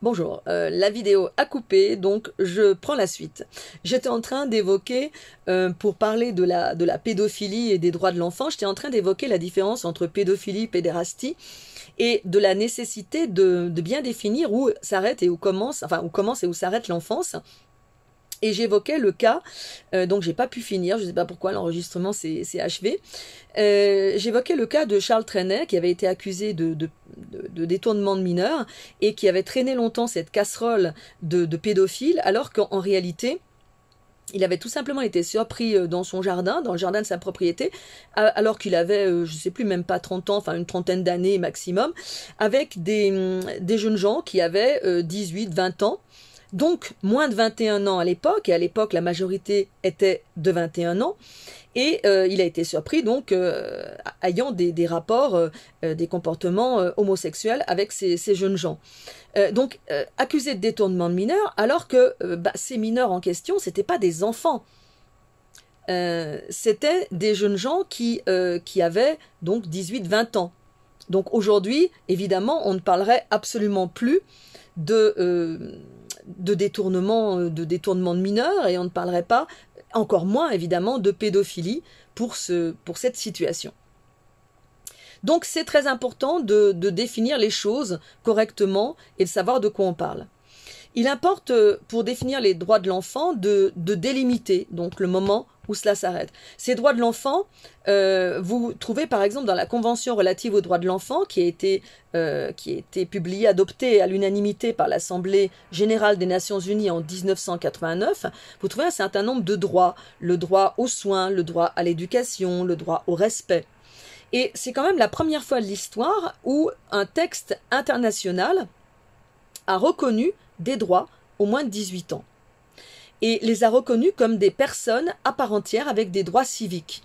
Bonjour, la vidéo a coupé, donc je prends la suite. J'étais en train d'évoquer, pour parler de la pédophilie et des droits de l'enfant, j'étais en train d'évoquer la différence entre pédophilie et pédérastie et de la nécessité de bien définir où s'arrête et où commence, enfin où commence et où s'arrête l'enfance. Et j'évoquais le cas, donc j'ai pas pu finir, je ne sais pas pourquoi l'enregistrement s'est achevé. J'évoquais le cas de Charles Trenet qui avait été accusé de détournement de mineurs et qui avait traîné longtemps cette casserole de pédophile, alors qu'en réalité, il avait tout simplement été surpris dans son jardin, dans le jardin de sa propriété, alors qu'il avait, je ne sais plus, même pas 30 ans, enfin une trentaine d'années maximum, avec des jeunes gens qui avaient 18, 20 ans. Donc, moins de 21 ans à l'époque, et à l'époque, la majorité était de 21 ans, et il a été surpris, donc, ayant des rapports, des comportements homosexuels avec ces jeunes gens. Donc, accusé de détournement de mineurs, alors que ces mineurs en question, c'était pas des enfants. C'était des jeunes gens qui avaient donc 18-20 ans. Donc aujourd'hui, évidemment, on ne parlerait absolument plus de détournement de mineurs, et on ne parlerait pas, encore moins évidemment, de pédophilie pour cette situation. Donc c'est très important de définir les choses correctement et de savoir de quoi on parle. Il importe, pour définir les droits de l'enfant, de délimiter donc le moment où cela s'arrête. Ces droits de l'enfant, vous trouvez par exemple dans la Convention relative aux droits de l'enfant qui a été publiée, adoptée à l'unanimité par l'Assemblée générale des Nations unies en 1989, vous trouvez un certain nombre de droits. Le droit aux soins, le droit à l'éducation, le droit au respect. Et c'est quand même la première fois de l'histoire où un texte international a reconnu des droits aux moins de 18 ans et les a reconnus comme des personnes à part entière avec des droits civiques.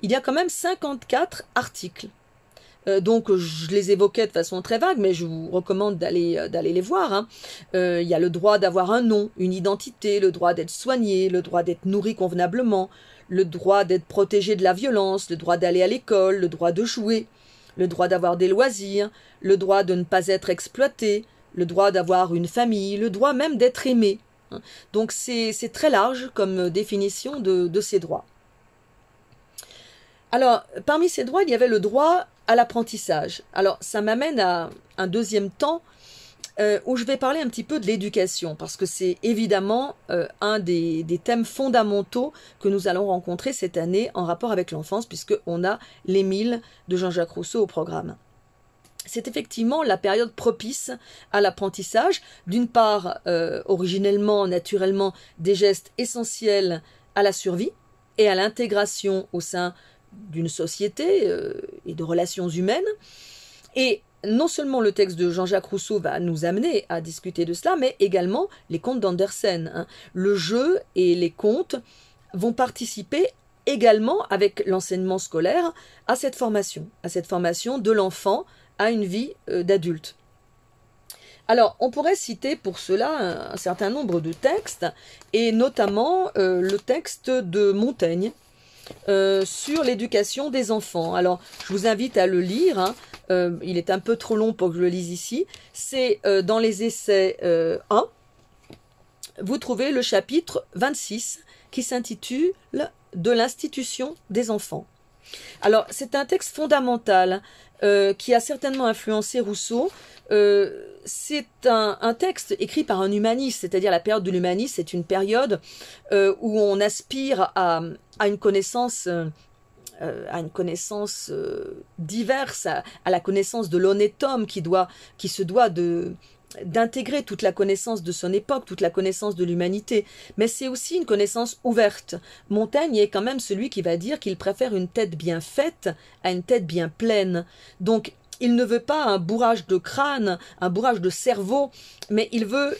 Il y a quand même 54 articles. Donc je les évoquais de façon très vague, mais je vous recommande d'aller les voir. Hein. Il y a le droit d'avoir un nom, une identité, le droit d'être soigné, le droit d'être nourri convenablement, le droit d'être protégé de la violence, le droit d'aller à l'école, le droit de jouer, le droit d'avoir des loisirs, le droit de ne pas être exploité, le droit d'avoir une famille, le droit même d'être aimé. Donc c'est très large comme définition de ces droits. Alors, parmi ces droits, il y avait le droit à l'apprentissage. Alors, ça m'amène à un deuxième temps où je vais parler un petit peu de l'éducation, parce que c'est évidemment un des thèmes fondamentaux que nous allons rencontrer cette année en rapport avec l'enfance, puisqu'on a l'Émile de Jean-Jacques Rousseau au programme. C'est effectivement la période propice à l'apprentissage, d'une part originellement, naturellement, des gestes essentiels à la survie et à l'intégration au sein d'une société et de relations humaines. Et non seulement le texte de Jean-Jacques Rousseau va nous amener à discuter de cela, mais également les contes d'Andersen. Hein. Le jeu et les contes vont participer également avec l'enseignement scolaire à cette formation de l'enfant à une vie d'adulte. Alors, on pourrait citer pour cela un certain nombre de textes, et notamment le texte de Montaigne sur l'éducation des enfants. Alors, je vous invite à le lire, hein. Il est un peu trop long pour que je le lise ici. C'est dans les essais 1, vous trouvez le chapitre 26 qui s'intitule « De l'institution des enfants ». Alors, c'est un texte fondamental qui a certainement influencé Rousseau. C'est un texte écrit par un humaniste, c'est-à-dire la période de l'humanisme, c'est une période où on aspire à une connaissance diverse, à la connaissance de l'honnête homme qui se doit d'intégrer toute la connaissance de son époque, toute la connaissance de l'humanité, mais c'est aussi une connaissance ouverte. Montaigne est quand même celui qui va dire qu'il préfère une tête bien faite à une tête bien pleine. Donc, il ne veut pas un bourrage de crâne, un bourrage de cerveau, mais il veut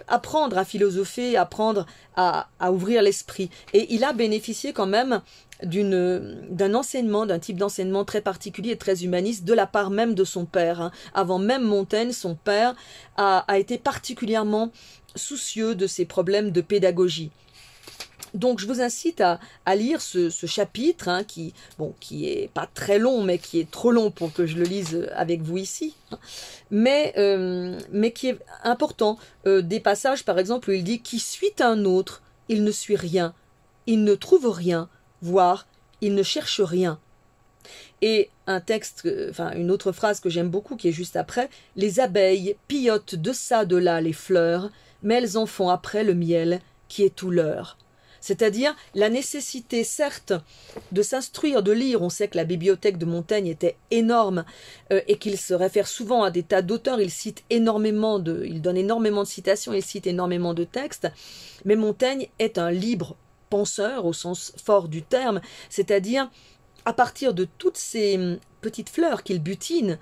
apprendre à philosopher, apprendre à ouvrir l'esprit. Et il a bénéficié quand même d'un enseignement, d'un type d'enseignement très particulier et très humaniste de la part même de son père. Hein. Avant même Montaigne, son père a été particulièrement soucieux de ces problèmes de pédagogie. Donc je vous incite à lire ce chapitre, hein, qui est pas très long, mais qui est trop long pour que je le lise avec vous ici, hein, mais qui est important. Des passages, par exemple, où il dit « Qui suit un autre, il ne suit rien, il ne trouve rien, voire il ne cherche rien. » Et un texte, enfin une autre phrase que j'aime beaucoup, qui est juste après, « Les abeilles pillotent de ça, de là les fleurs, mais elles en font après le miel, qui est tout leur. » C'est-à-dire la nécessité, certes, de s'instruire, de lire. On sait que la bibliothèque de Montaigne était énorme et qu'il se réfère souvent à des tas d'auteurs. Il donne énormément de citations, il cite énormément de textes. Mais Montaigne est un libre penseur au sens fort du terme, c'est-à-dire à partir de toutes ces petites fleurs qu'il butine,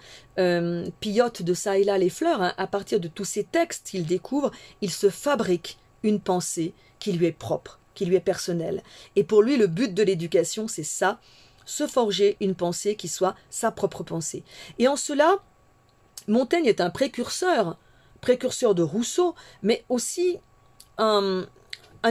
pillote de ça et là les fleurs, hein, à partir de tous ces textes qu'il découvre, il se fabrique une pensée qui lui est propre, qui lui est personnelle. Et pour lui, le but de l'éducation, c'est ça, se forger une pensée qui soit sa propre pensée. Et en cela, Montaigne est un précurseur de Rousseau, mais aussi un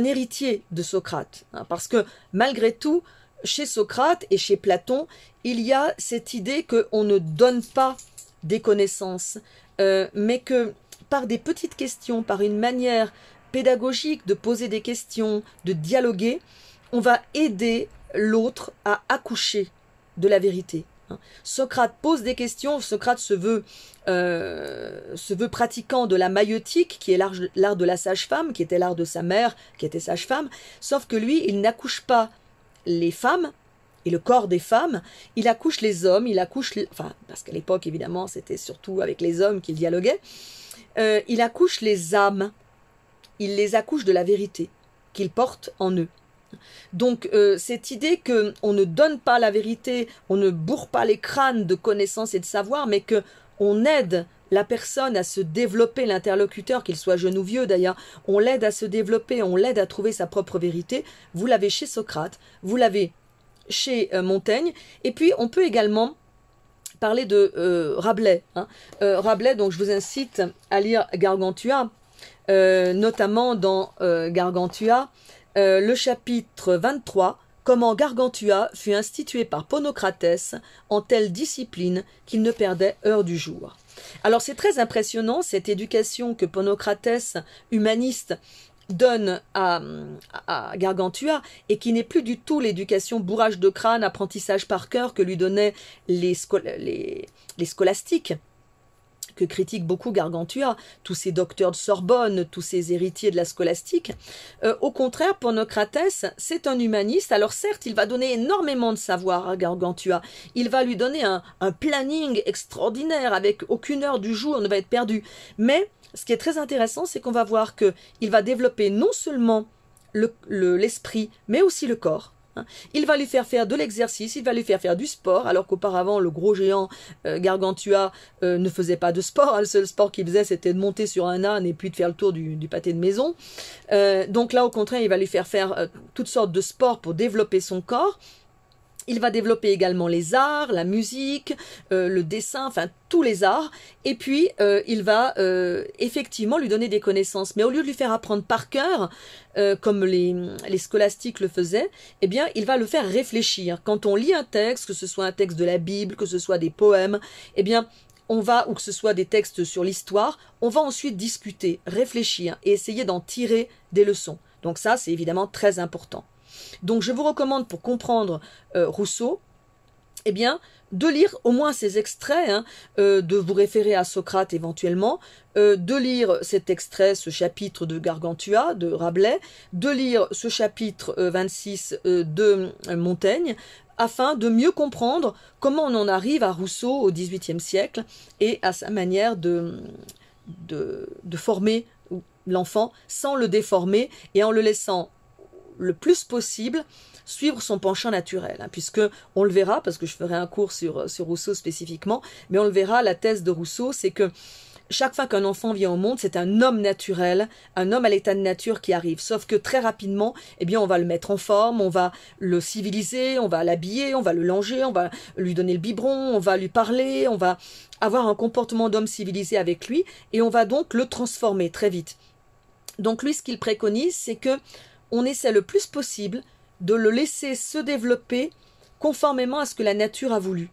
héritier de Socrate. Hein, parce que malgré tout, chez Socrate et chez Platon, il y a cette idée qu'on ne donne pas des connaissances, mais que par des petites questions, par une manière pédagogique de poser des questions, de dialoguer, on va aider l'autre à accoucher de la vérité. Socrate pose des questions, Socrate se veut pratiquant de la maïeutique, qui est l'art de la sage-femme, qui était l'art de sa mère, qui était sage-femme, sauf que lui, il n'accouche pas les femmes et le corps des femmes, il accouche les hommes, enfin, parce qu'à l'époque, évidemment, c'était surtout avec les hommes qu'il dialoguait, il accouche les âmes, il les accouche de la vérité qu'ils portent en eux. Donc cette idée qu'on ne donne pas la vérité, on ne bourre pas les crânes de connaissances et de savoir, mais qu'on aide la personne à se développer, l'interlocuteur, qu'il soit jeune ou vieux d'ailleurs, on l'aide à se développer, on l'aide à trouver sa propre vérité. Vous l'avez chez Socrate, vous l'avez chez Montaigne, et puis on peut également parler de Rabelais. Hein. Rabelais, donc je vous incite à lire Gargantua, notamment dans Gargantua, le chapitre 23, comment Gargantua fut institué par Ponocrates en telle discipline qu'il ne perdait heure du jour. Alors c'est très impressionnant cette éducation que Ponocrates, humaniste, donne à Gargantua et qui n'est plus du tout l'éducation bourrage de crâne, apprentissage par cœur que lui donnaient les scolastiques, que critique beaucoup Gargantua, tous ces docteurs de Sorbonne, tous ces héritiers de la scolastique. Au contraire, Ponocrates, c'est un humaniste. Alors certes, il va donner énormément de savoir à Gargantua. Il va lui donner un planning extraordinaire avec aucune heure du jour ne va être perdue. Mais ce qui est très intéressant, c'est qu'on va voir qu'il va développer non seulement l'esprit, mais aussi le corps. Il va lui faire de l'exercice, il va lui faire du sport, alors qu'auparavant, le gros géant Gargantua ne faisait pas de sport. Le seul sport qu'il faisait, c'était de monter sur un âne et puis de faire le tour du pâté de maison. Donc là, au contraire, il va lui faire toutes sortes de sports pour développer son corps. Il va développer également les arts, la musique, le dessin, enfin tous les arts. Et puis, il va effectivement lui donner des connaissances. Mais au lieu de lui faire apprendre par cœur, comme les scolastiques le faisaient, eh bien, il va le faire réfléchir. Quand on lit un texte, que ce soit un texte de la Bible, que ce soit des poèmes, eh bien, ou que ce soit des textes sur l'histoire, on va ensuite discuter, réfléchir et essayer d'en tirer des leçons. Donc ça, c'est évidemment très important. Donc je vous recommande pour comprendre Rousseau, eh bien, de lire au moins ces extraits, hein, de vous référer à Socrate éventuellement, de lire cet extrait, ce chapitre de Gargantua, de Rabelais, de lire ce chapitre 26 de Montaigne, afin de mieux comprendre comment on en arrive à Rousseau au XVIIIe siècle et à sa manière de former l'enfant sans le déformer et en le laissant le plus possible suivre son penchant naturel, hein, puisque on le verra, parce que je ferai un cours sur Rousseau spécifiquement, mais on le verra, la thèse de Rousseau, c'est que chaque fois qu'un enfant vient au monde, c'est un homme naturel, un homme à l'état de nature qui arrive, sauf que très rapidement, eh bien, on va le mettre en forme, on va le civiliser, on va l'habiller, on va le langer, on va lui donner le biberon, on va lui parler, on va avoir un comportement d'homme civilisé avec lui, et on va donc le transformer très vite. Donc lui, ce qu'il préconise, c'est que on essaie le plus possible de le laisser se développer conformément à ce que la nature a voulu.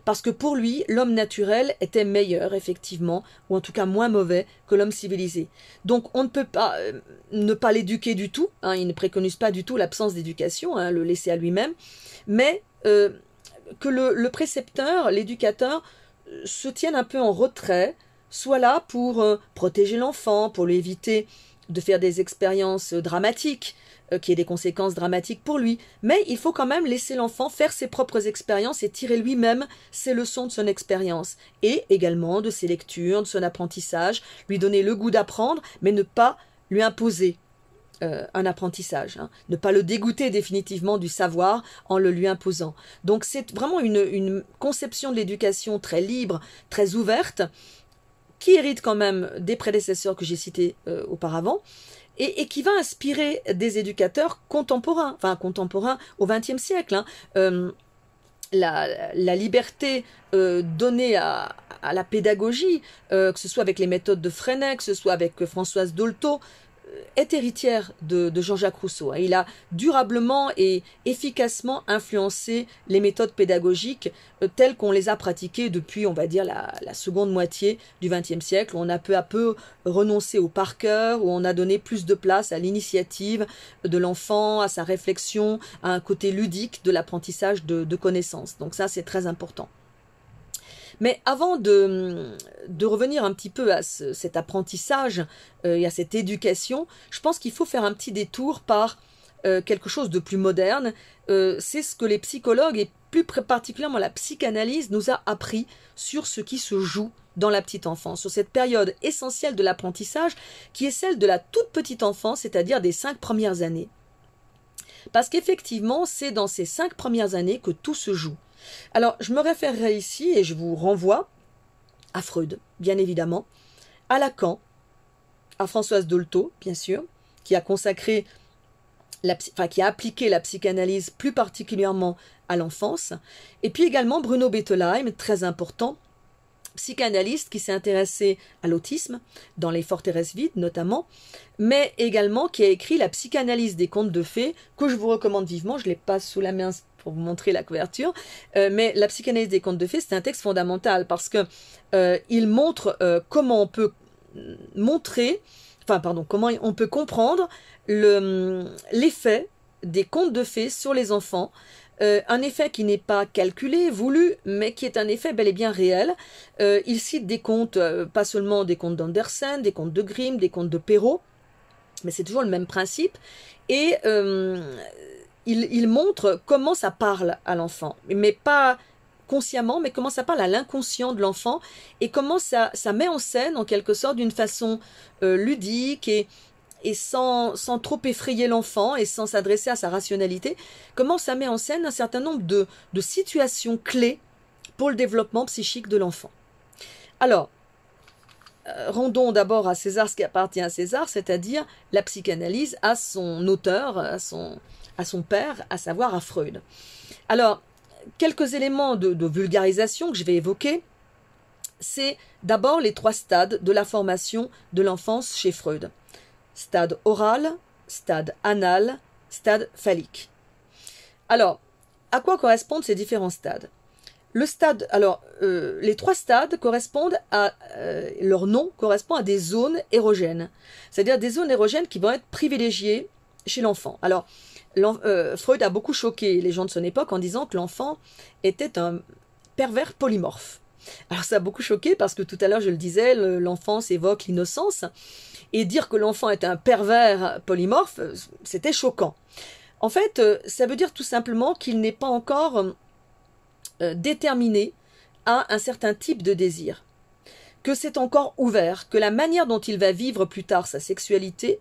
Parce que pour lui, l'homme naturel était meilleur, effectivement, ou en tout cas moins mauvais que l'homme civilisé. Donc on ne peut pas ne pas l'éduquer du tout, hein, il ne préconise pas du tout l'absence d'éducation, hein, le laisser à lui-même, mais que le précepteur, l'éducateur, se tienne un peu en retrait, soit là pour protéger l'enfant, pour lui éviter de faire des expériences dramatiques, qui ait des conséquences dramatiques pour lui. Mais il faut quand même laisser l'enfant faire ses propres expériences et tirer lui-même ses leçons de son expérience. Et également de ses lectures, de son apprentissage, lui donner le goût d'apprendre, mais ne pas lui imposer un apprentissage, hein. Ne pas le dégoûter définitivement du savoir en le lui imposant. Donc c'est vraiment une conception de l'éducation très libre, très ouverte, qui hérite quand même des prédécesseurs que j'ai cités auparavant, et qui va inspirer des éducateurs contemporains au XXe siècle. Hein. La liberté donnée à la pédagogie, que ce soit avec les méthodes de Freinet, que ce soit avec Françoise Dolto, est héritière de Jean-Jacques Rousseau. Il a durablement et efficacement influencé les méthodes pédagogiques telles qu'on les a pratiquées depuis, on va dire, la seconde moitié du XXe siècle, où on a peu à peu renoncé au par cœur, où on a donné plus de place à l'initiative de l'enfant, à sa réflexion, à un côté ludique de l'apprentissage de connaissances. Donc ça, c'est très important. Mais avant de revenir un petit peu à cet apprentissage et à cette éducation, je pense qu'il faut faire un petit détour par quelque chose de plus moderne. C'est ce que les psychologues et plus particulièrement la psychanalyse nous a appris sur ce qui se joue dans la petite enfance, sur cette période essentielle de l'apprentissage qui est celle de la toute petite enfance, c'est-à-dire des 5 premières années. Parce qu'effectivement, c'est dans ces 5 premières années que tout se joue. Alors, je me référerai ici, et je vous renvoie à Freud, bien évidemment, à Lacan, à Françoise Dolto, bien sûr, qui a consacré, qui a appliqué la psychanalyse plus particulièrement à l'enfance, et puis également Bruno Bettelheim, très important, psychanalyste qui s'est intéressé à l'autisme, dans les Forteresses vides notamment, mais également qui a écrit la psychanalyse des contes de fées, que je vous recommande vivement, je ne l'ai pas sous la main pour vous montrer la couverture, mais la psychanalyse des contes de fées, c'est un texte fondamental, parce que il montre comment on peut comment on peut comprendre l'effet des contes de fées sur les enfants, un effet qui n'est pas calculé, voulu, mais qui est un effet bel et bien réel. Il cite des contes, pas seulement des contes d'Andersen, des contes de Grimm, des contes de Perrault, mais c'est toujours le même principe. Et il montre comment ça parle à l'enfant, mais pas consciemment, mais comment ça parle à l'inconscient de l'enfant, et comment ça met en scène, en quelque sorte, d'une façon ludique et sans trop effrayer l'enfant et sans s'adresser à sa rationalité, comment ça met en scène un certain nombre de situations clés pour le développement psychique de l'enfant. Alors, rendons d'abord à César ce qui appartient à César, c'est-à-dire la psychanalyse à son auteur, à son père, à savoir à Freud. Alors, quelques éléments de vulgarisation que je vais évoquer, c'est d'abord les 3 stades de la formation de l'enfance chez Freud. Stade oral, stade anal, stade phallique. Alors, à quoi correspondent ces différents stades? Les 3 stades correspondent à leur nom correspond à des zones érogènes, c'est-à-dire des zones érogènes qui vont être privilégiées chez l'enfant. Alors, Freud a beaucoup choqué les gens de son époque en disant que l'enfant était un pervers polymorphe. Alors ça a beaucoup choqué parce que tout à l'heure je le disais, l'enfance évoque l'innocence, et dire que l'enfant est un pervers polymorphe, c'était choquant. En fait, ça veut dire tout simplement qu'il n'est pas encore déterminé à un certain type de désir, que c'est encore ouvert, que la manière dont il va vivre plus tard sa sexualité,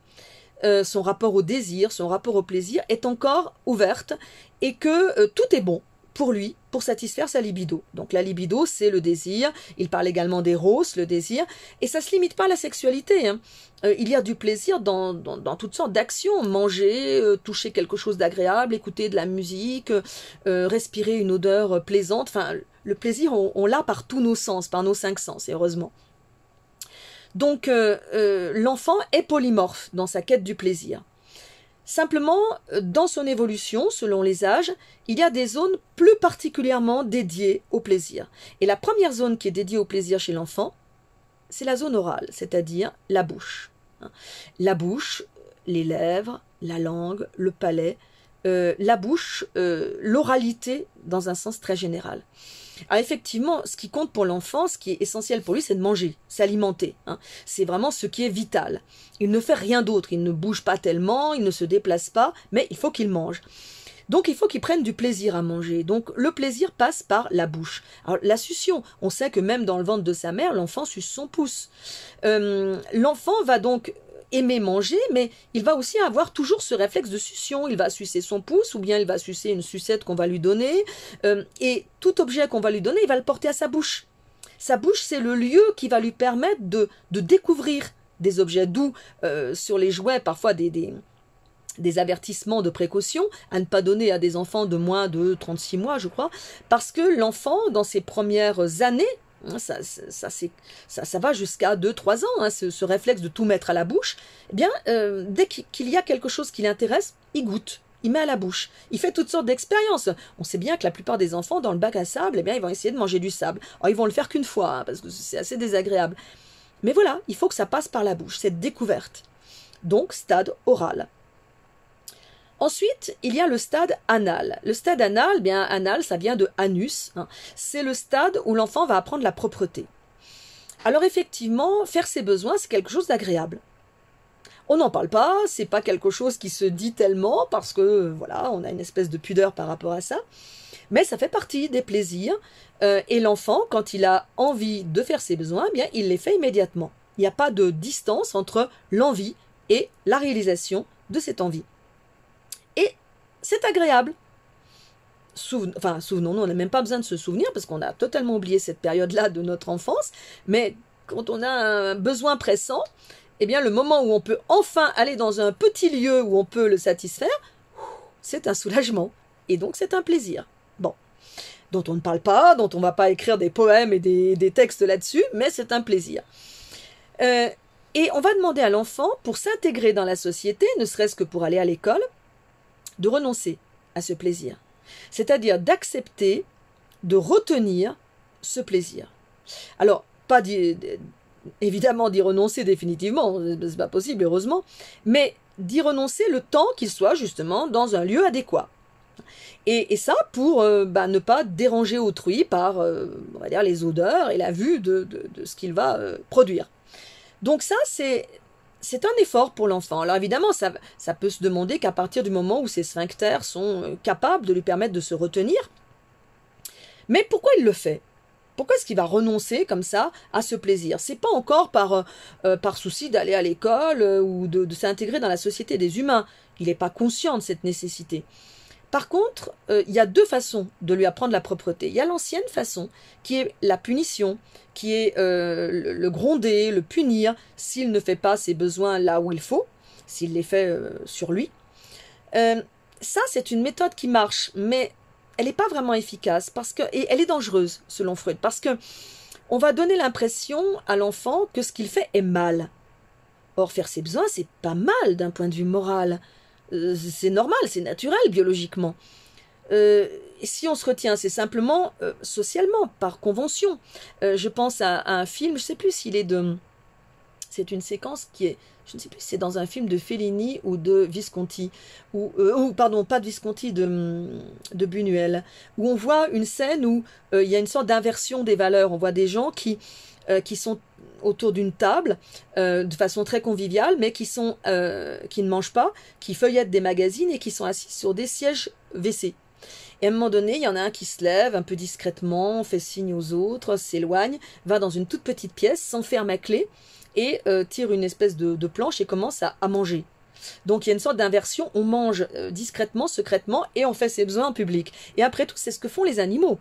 son rapport au désir, son rapport au plaisir est encore ouverte, et que tout est bon pour lui, pour satisfaire sa libido. Donc la libido, c'est le désir. Il parle également d'éros, le désir. Et ça ne se limite pas à la sexualité, hein. Il y a du plaisir dans toutes sortes d'actions. Manger, toucher quelque chose d'agréable, écouter de la musique, respirer une odeur plaisante. Enfin, le plaisir, on l'a par tous nos sens, par nos 5 sens, heureusement. Donc l'enfant est polymorphe dans sa quête du plaisir. Simplement, dans son évolution, selon les âges, il y a des zones plus particulièrement dédiées au plaisir. Et la première zone qui est dédiée au plaisir chez l'enfant, c'est la zone orale, c'est-à-dire la bouche. La bouche, les lèvres, la langue, le palais, la bouche, l'oralité dans un sens très général. Alors effectivement, ce qui compte pour l'enfant, ce qui est essentiel pour lui, c'est de manger, s'alimenter. C'est vraiment ce qui est vital. Il ne fait rien d'autre, il ne bouge pas tellement, il ne se déplace pas, mais il faut qu'il mange. Donc il faut qu'il prenne du plaisir à manger. Donc le plaisir passe par la bouche. Alors la succion, on sait que même dans le ventre de sa mère, l'enfant suce son pouce. L'enfant va donc aimer manger, mais il va aussi avoir toujours ce réflexe de succion. Il va sucer son pouce, ou bien il va sucer une sucette qu'on va lui donner, et tout objet qu'on va lui donner, il va le porter à sa bouche. Sa bouche, c'est le lieu qui va lui permettre de découvrir des objets, d'où sur les jouets, parfois des avertissements de précaution à ne pas donner à des enfants de moins de 36 mois, je crois, parce que l'enfant, dans ses premières années, ça va jusqu'à 2-3 ans, ce réflexe de tout mettre à la bouche, eh bien, dès qu'il y a quelque chose qui l'intéresse, il goûte, il met à la bouche, il fait toutes sortes d'expériences. On sait bien que la plupart des enfants, dans le bac à sable, eh bien, ils vont essayer de manger du sable. Alors, ils vont le faire qu'une fois, parce que c'est assez désagréable. Mais voilà, il faut que ça passe par la bouche, cette découverte. Donc, stade oral. Ensuite, il y a le stade anal. Le stade anal, bien anal, ça vient de anus. C'est le stade où l'enfant va apprendre la propreté. Alors effectivement, faire ses besoins, c'est quelque chose d'agréable. On n'en parle pas, c'est pas quelque chose qui se dit tellement parce que voilà, on a une espèce de pudeur par rapport à ça. Mais ça fait partie des plaisirs. Et l'enfant, quand il a envie de faire ses besoins, bien il les fait immédiatement. Il n'y a pas de distance entre l'envie et la réalisation de cette envie. Et c'est agréable. Souvenons-nous, on n'a même pas besoin de se souvenir parce qu'on a totalement oublié cette période-là de notre enfance. Mais quand on a un besoin pressant, eh bien le moment où on peut enfin aller dans un petit lieu où on peut le satisfaire, c'est un soulagement. Et donc c'est un plaisir. Bon, dont on ne parle pas, dont on ne va pas écrire des poèmes et des textes là-dessus, mais c'est un plaisir. Et on va demander à l'enfant, pour s'intégrer dans la société, ne serait-ce que pour aller à l'école, de renoncer à ce plaisir. C'est-à-dire d'accepter, de retenir ce plaisir. Alors, pas évidemment d'y renoncer définitivement, c'est pas possible, heureusement, mais d'y renoncer le temps qu'il soit justement dans un lieu adéquat. Et ça pour ne pas déranger autrui par on va dire, les odeurs et la vue de ce qu'il va produire. Donc ça, c'est un effort pour l'enfant. Alors évidemment, ça peut se demander qu'à partir du moment où ses sphincters sont capables de lui permettre de se retenir. Mais pourquoi il le fait? Pourquoi est-ce qu'il va renoncer comme ça à ce plaisir? C'est pas encore par souci d'aller à l'école ou de s'intégrer dans la société des humains. Il n'est pas conscient de cette nécessité. Par contre, il y a deux façons de lui apprendre la propreté. Il y a l'ancienne façon, qui est la punition, qui est le gronder, le punir, s'il ne fait pas ses besoins là où il faut, s'il les fait sur lui. Ça, c'est une méthode qui marche, mais elle n'est pas vraiment efficace, et elle est dangereuse, selon Freud, parce que on va donner l'impression à l'enfant que ce qu'il fait est mal. Or, faire ses besoins, c'est pas mal d'un point de vue moral. C'est normal, c'est naturel biologiquement. Si on se retient, c'est simplement socialement, par convention. Je pense à un film, je ne sais plus s'il est de... C'est une séquence qui est... Je ne sais plus si c'est dans un film de Fellini ou de Visconti, pardon, pas de Visconti, de Buñuel, où on voit une scène où il y a une sorte d'inversion des valeurs. On voit des gens qui sont autour d'une table de façon très conviviale, mais qui ne mangent pas, qui feuillettent des magazines et qui sont assis sur des sièges WC. Et à un moment donné, il y en a un qui se lève un peu discrètement, fait signe aux autres, s'éloigne, va dans une toute petite pièce, s'enferme à clé et tire une espèce de planche et commence à manger. Donc il y a une sorte d'inversion, on mange discrètement, secrètement et on fait ses besoins en public. Et après tout, c'est ce que font les animaux.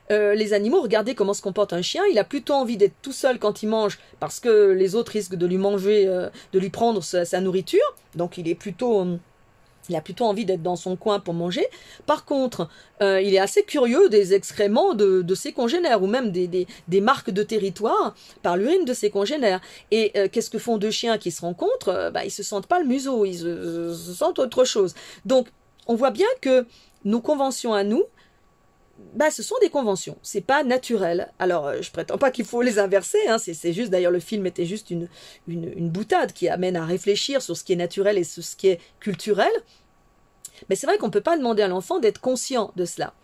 Les animaux, regardez comment se comporte un chien, il a plutôt envie d'être tout seul quand il mange parce que les autres risquent de lui manger, de lui prendre sa nourriture, donc il est plutôt Il a plutôt envie d'être dans son coin pour manger. Par contre, il est assez curieux des excréments de ses congénères ou même des marques de territoire par l'urine de ses congénères. Et qu'est-ce que font deux chiens qui se rencontrent? Ils se sentent pas le museau, ils se sentent autre chose. Donc, on voit bien que nos conventions à nous, ce sont des conventions, c'est pas naturel. Alors, je prétends pas qu'il faut les inverser, hein, c'est juste, d'ailleurs, le film était juste une boutade qui amène à réfléchir sur ce qui est naturel et sur ce qui est culturel. Mais c'est vrai qu'on ne peut pas demander à l'enfant d'être conscient de cela.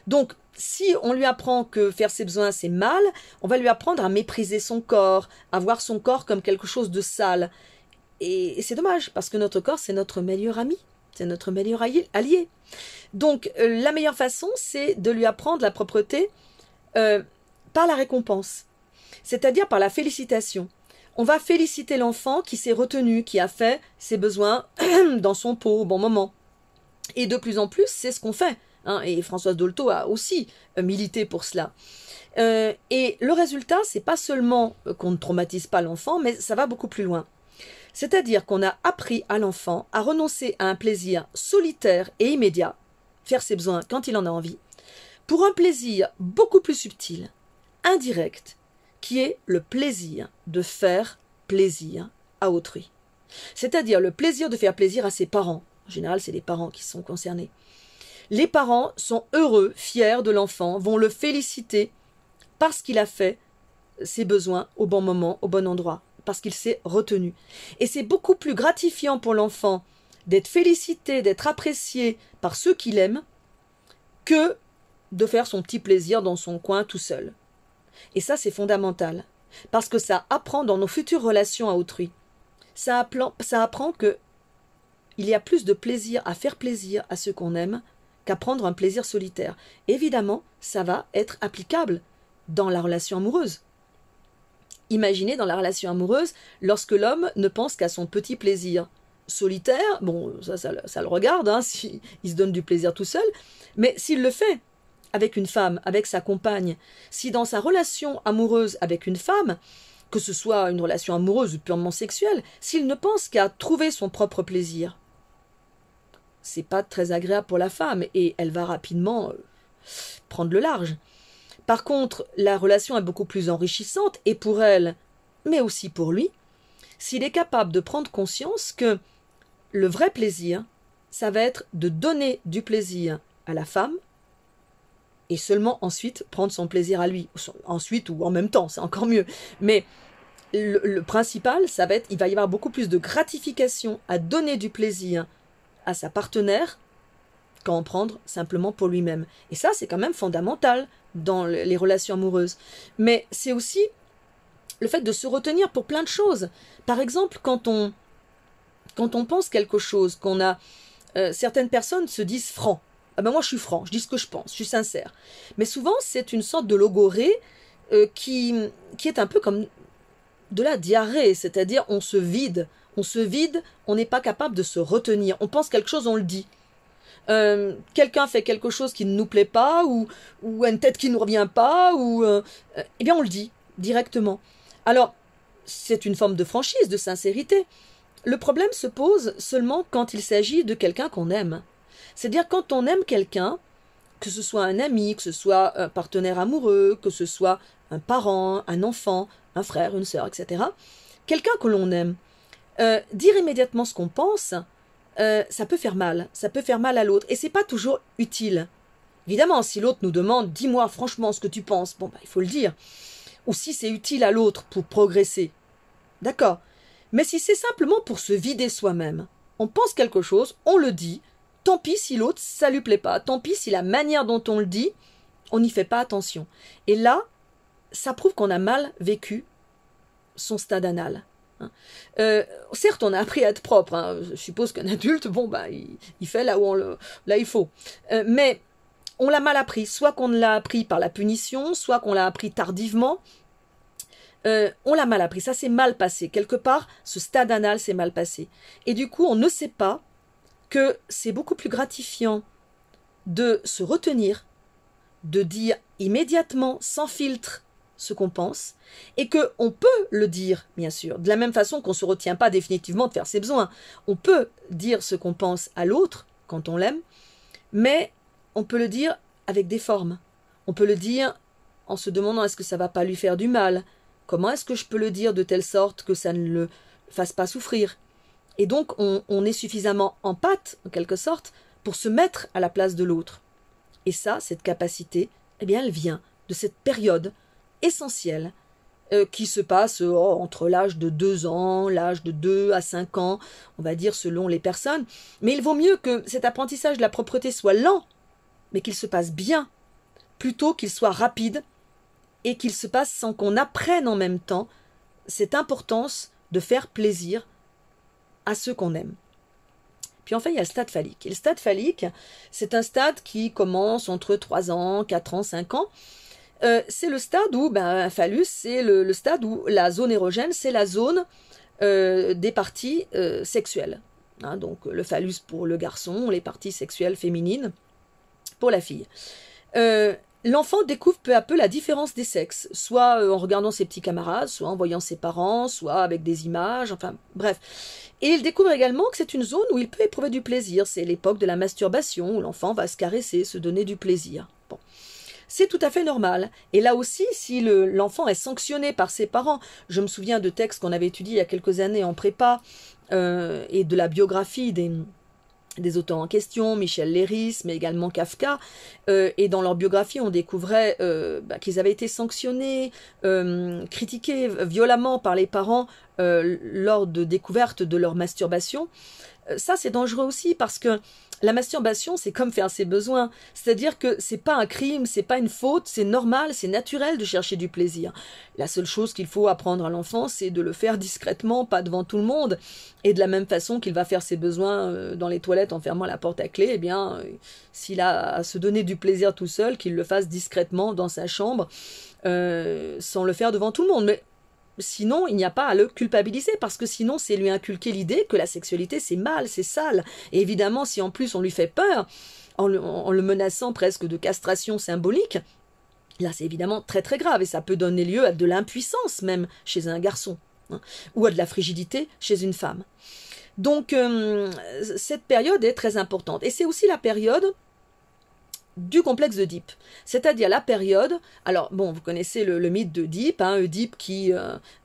Donc, si on lui apprend que faire ses besoins, c'est mal, on va lui apprendre à mépriser son corps, à voir son corps comme quelque chose de sale. Et c'est dommage, parce que notre corps, c'est notre meilleur ami, c'est notre meilleur allié. Donc, la meilleure façon, c'est de lui apprendre la propreté par la récompense, c'est-à-dire par la félicitation. On va féliciter l'enfant qui s'est retenu, qui a fait ses besoins dans son pot au bon moment. Et de plus en plus, c'est ce qu'on fait. Hein, et Françoise Dolto a aussi milité pour cela. Et le résultat, c'est pas seulement qu'on ne traumatise pas l'enfant, mais ça va beaucoup plus loin. C'est-à-dire qu'on a appris à l'enfant à renoncer à un plaisir solitaire et immédiat, faire ses besoins quand il en a envie, pour un plaisir beaucoup plus subtil, indirect, qui est le plaisir de faire plaisir à autrui. C'est-à-dire le plaisir de faire plaisir à ses parents. En général, c'est les parents qui sont concernés. Les parents sont heureux, fiers de l'enfant, vont le féliciter parce qu'il a fait ses besoins au bon moment, au bon endroit, parce qu'il s'est retenu. Et c'est beaucoup plus gratifiant pour l'enfant d'être félicité, d'être apprécié par ceux qui l'aiment, que de faire son petit plaisir dans son coin tout seul. Et ça, c'est fondamental, parce que ça apprend dans nos futures relations à autrui. Ça apprend que il y a plus de plaisir à faire plaisir à ceux qu'on aime qu'à prendre un plaisir solitaire. Évidemment, ça va être applicable dans la relation amoureuse. Imaginez dans la relation amoureuse, lorsque l'homme ne pense qu'à son petit plaisir solitaire, bon, ça le regarde, hein, s'il se donne du plaisir tout seul, mais s'il le fait avec une femme, avec sa compagne, si dans sa relation amoureuse avec une femme, que ce soit une relation amoureuse ou purement sexuelle, s'il ne pense qu'à trouver son propre plaisir, c'est pas très agréable pour la femme et elle va rapidement prendre le large. Par contre, la relation est beaucoup plus enrichissante et pour elle, mais aussi pour lui, s'il est capable de prendre conscience que le vrai plaisir, ça va être de donner du plaisir à la femme et seulement ensuite prendre son plaisir à lui. Ensuite ou en même temps, c'est encore mieux. Mais le principal, ça va être, il va y avoir beaucoup plus de gratification à donner du plaisir à sa partenaire qu'à en prendre simplement pour lui-même. Et ça, c'est quand même fondamental dans les relations amoureuses. Mais c'est aussi le fait de se retenir pour plein de choses. Par exemple, quand on pense quelque chose, qu'on a... certaines personnes se disent francs. Ah ben moi, je suis franc, je dis ce que je pense, je suis sincère. Mais souvent, c'est une sorte de logorée qui est un peu comme de la diarrhée, c'est-à-dire on se vide, on n'est pas capable de se retenir. On pense quelque chose, on le dit. Quelqu'un fait quelque chose qui ne nous plaît pas, ou une tête qui ne nous revient pas, eh bien on le dit directement. Alors, c'est une forme de franchise, de sincérité. Le problème se pose seulement quand il s'agit de quelqu'un qu'on aime. C'est-à-dire quand on aime quelqu'un, que ce soit un ami, que ce soit un partenaire amoureux, que ce soit un parent, un enfant, un frère, une sœur, etc. Quelqu'un que l'on aime, dire immédiatement ce qu'on pense, ça peut faire mal à l'autre, et c'est pas toujours utile. Évidemment, si l'autre nous demande, dis-moi franchement ce que tu penses, bon, il faut le dire. Ou si c'est utile à l'autre pour progresser, d'accord. Mais si c'est simplement pour se vider soi-même, on pense quelque chose, on le dit, tant pis si l'autre, ça lui plaît pas, tant pis si la manière dont on le dit, on n'y fait pas attention. Et là, ça prouve qu'on a mal vécu son stade anal. Certes, on a appris à être propre. Hein. Je suppose qu'un adulte, il fait là il faut. Mais on l'a mal appris. Soit qu'on l'a appris par la punition, soit qu'on l'a appris tardivement. On l'a mal appris. Ça s'est mal passé. Quelque part, ce stade anal s'est mal passé. Et du coup, on ne sait pas que c'est beaucoup plus gratifiant de se retenir, de dire immédiatement, sans filtre, ce qu'on pense, et qu'on peut le dire, bien sûr, de la même façon qu'on ne se retient pas définitivement de faire ses besoins. On peut dire ce qu'on pense à l'autre, quand on l'aime, mais on peut le dire avec des formes. On peut le dire en se demandant est-ce que ça ne va pas lui faire du mal? Comment est-ce que je peux le dire de telle sorte que ça ne le fasse pas souffrir? Et donc on est suffisamment empathe, en quelque sorte, pour se mettre à la place de l'autre. Et ça, cette capacité, eh bien, elle vient de cette période essentielle qui se passe entre l'âge de 2 ans, l'âge de 2 à 5 ans, on va dire selon les personnes. Mais il vaut mieux que cet apprentissage de la propreté soit lent, mais qu'il se passe bien, plutôt qu'il soit rapide et qu'il se passe sans qu'on apprenne en même temps cette importance de faire plaisir à ceux qu'on aime. Puis enfin, il y a le stade phallique. Et le stade phallique, c'est un stade qui commence entre 3 ans, 4 ans, 5 ans. C'est le stade où, un phallus, c'est le stade où la zone érogène, c'est la zone des parties sexuelles. Hein, donc le phallus pour le garçon, les parties sexuelles féminines pour la fille. L'enfant découvre peu à peu la différence des sexes, soit en regardant ses petits camarades, soit en voyant ses parents, soit avec des images, enfin bref. Et il découvre également que c'est une zone où il peut éprouver du plaisir. C'est l'époque de la masturbation, où l'enfant va se caresser, se donner du plaisir. Bon. C'est tout à fait normal. Et là aussi, si l'enfant est sanctionné par ses parents, je me souviens de textes qu'on avait étudiés il y a quelques années en prépa, et de la biographie des auteurs en question, Michel Leiris, mais également Kafka, et dans leur biographie, on découvrait qu'ils avaient été sanctionnés, critiqués violemment par les parents lors de découvertes de leur masturbation. Ça, c'est dangereux aussi parce que la masturbation, c'est comme faire ses besoins. C'est-à-dire que c'est pas un crime, c'est pas une faute, c'est normal, c'est naturel de chercher du plaisir. La seule chose qu'il faut apprendre à l'enfant, c'est de le faire discrètement, pas devant tout le monde. Et de la même façon qu'il va faire ses besoins dans les toilettes en fermant la porte à clé, eh bien, s'il a à se donner du plaisir tout seul, qu'il le fasse discrètement dans sa chambre, sans le faire devant tout le monde. Mais sinon, il n'y a pas à le culpabiliser, parce que sinon, c'est lui inculquer l'idée que la sexualité, c'est mal, c'est sale. Et évidemment, si en plus on lui fait peur, en le menaçant presque de castration symbolique, là, c'est évidemment très très grave, et ça peut donner lieu à de l'impuissance même chez un garçon, hein, ou à de la frigidité chez une femme. Donc, cette période est très importante. Et c'est aussi la période du complexe d'Oedipe, c'est-à-dire la période, alors bon, vous connaissez le mythe d'Oedipe, hein, Oedipe qui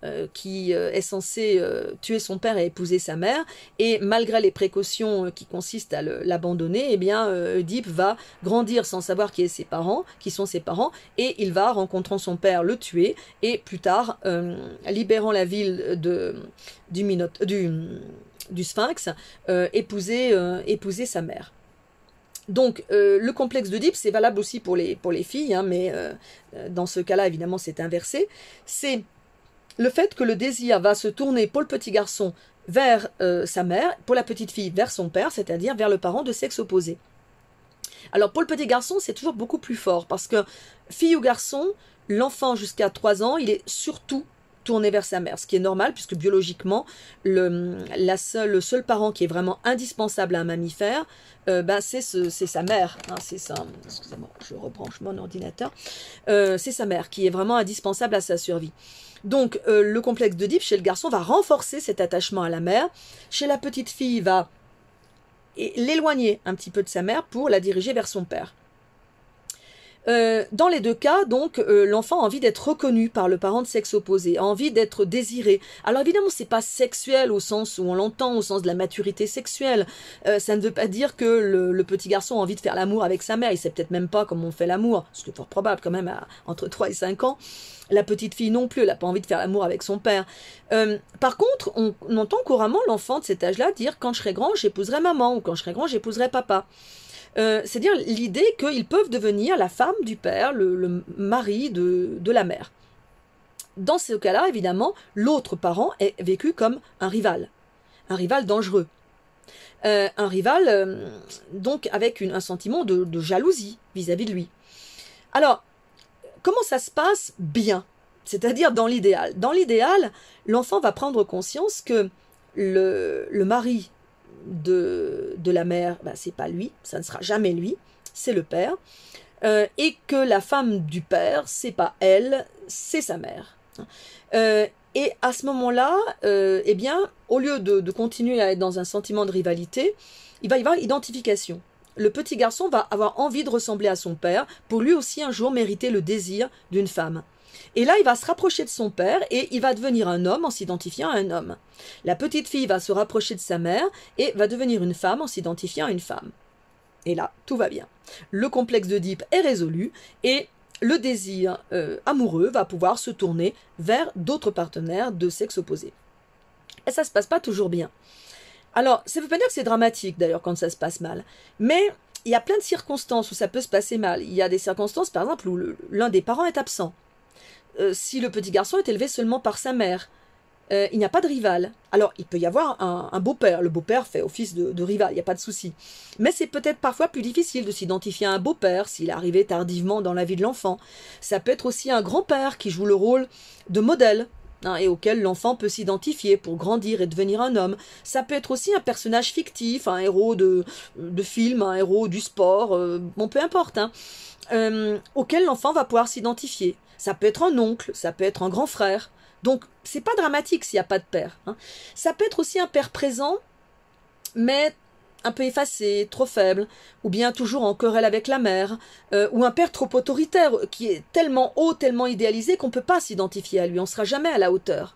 est censé tuer son père et épouser sa mère, et malgré les précautions qui consistent à l'abandonner, eh bien Oedipe va grandir sans savoir qui sont ses parents, et il va, rencontrant son père, le tuer, et plus tard, libérant la ville du Sphinx, épouser sa mère. Donc, le complexe d'Oedipe, c'est valable aussi pour les filles, hein, mais dans ce cas-là, évidemment, c'est inversé. C'est le fait que le désir va se tourner pour le petit garçon vers sa mère, pour la petite fille vers son père, c'est-à-dire vers le parent de sexe opposé. Alors, pour le petit garçon, c'est toujours beaucoup plus fort, parce que fille ou garçon, l'enfant jusqu'à 3 ans, il est surtout tourné vers sa mère, ce qui est normal puisque biologiquement le seul parent qui est vraiment indispensable à un mammifère, c'est sa mère, hein, excusez-moi, je rebranche mon ordinateur, c'est sa mère qui est vraiment indispensable à sa survie. Donc le complexe d'Oedipe chez le garçon va renforcer cet attachement à la mère, chez la petite fille il va l'éloigner un petit peu de sa mère pour la diriger vers son père. Dans les deux cas, donc, l'enfant a envie d'être reconnu par le parent de sexe opposé, a envie d'être désiré. Alors évidemment, c'est pas sexuel au sens où on l'entend, au sens de la maturité sexuelle. Ça ne veut pas dire que le petit garçon a envie de faire l'amour avec sa mère. Il sait peut-être même pas comment on fait l'amour, ce qui est fort probable quand même entre 3 et 5 ans. La petite fille non plus, elle n'a pas envie de faire l'amour avec son père. Par contre, on entend couramment l'enfant de cet âge-là dire « quand je serai grand, j'épouserai maman » ou « quand je serai grand, j'épouserai papa ». C'est-à-dire l'idée qu'ils peuvent devenir la femme du père, le mari de la mère. Dans ce cas-là, évidemment, l'autre parent est vécu comme un rival dangereux, un rival donc avec un sentiment de jalousie vis-à-vis de lui. Alors, comment ça se passe bien? C'est-à-dire dans l'idéal. Dans l'idéal, l'enfant va prendre conscience que le mari de la mère, c'est pas lui, ça ne sera jamais lui, c'est le père. et que la femme du père, c'est pas elle, c'est sa mère. Et à ce moment-là, eh bien, au lieu de continuer à être dans un sentiment de rivalité, il va y avoir identification. Le petit garçon va avoir envie de ressembler à son père pour lui aussi un jour mériter le désir d'une femme. Et là, il va se rapprocher de son père et il va devenir un homme en s'identifiant à un homme. La petite fille va se rapprocher de sa mère et va devenir une femme en s'identifiant à une femme. Et là, tout va bien. Le complexe d'Oedipe est résolu et le désir amoureux va pouvoir se tourner vers d'autres partenaires de sexe opposé. Et ça ne se passe pas toujours bien. Alors, ça ne veut pas dire que c'est dramatique d'ailleurs quand ça se passe mal, mais il y a plein de circonstances où ça peut se passer mal. Il y a des circonstances, par exemple, où l'un des parents est absent. Si le petit garçon est élevé seulement par sa mère, il n'y a pas de rival. Alors, il peut y avoir un beau-père. Le beau-père fait office de rival, il n'y a pas de souci. Mais c'est peut-être parfois plus difficile de s'identifier à un beau-père s'il est arrivé tardivement dans la vie de l'enfant. Ça peut être aussi un grand-père qui joue le rôle de modèle, et auquel l'enfant peut s'identifier pour grandir et devenir un homme. Ça peut être aussi un personnage fictif, un héros de film, un héros du sport, bon, peu importe, auquel l'enfant va pouvoir s'identifier. Ça peut être un oncle, ça peut être un grand frère. Donc, c'est pas dramatique s'il n'y a pas de père. Ça peut être aussi un père présent, mais un peu effacé, trop faible, ou bien toujours en querelle avec la mère, ou un père trop autoritaire, qui est tellement haut, tellement idéalisé qu'on ne peut pas s'identifier à lui, on ne sera jamais à la hauteur.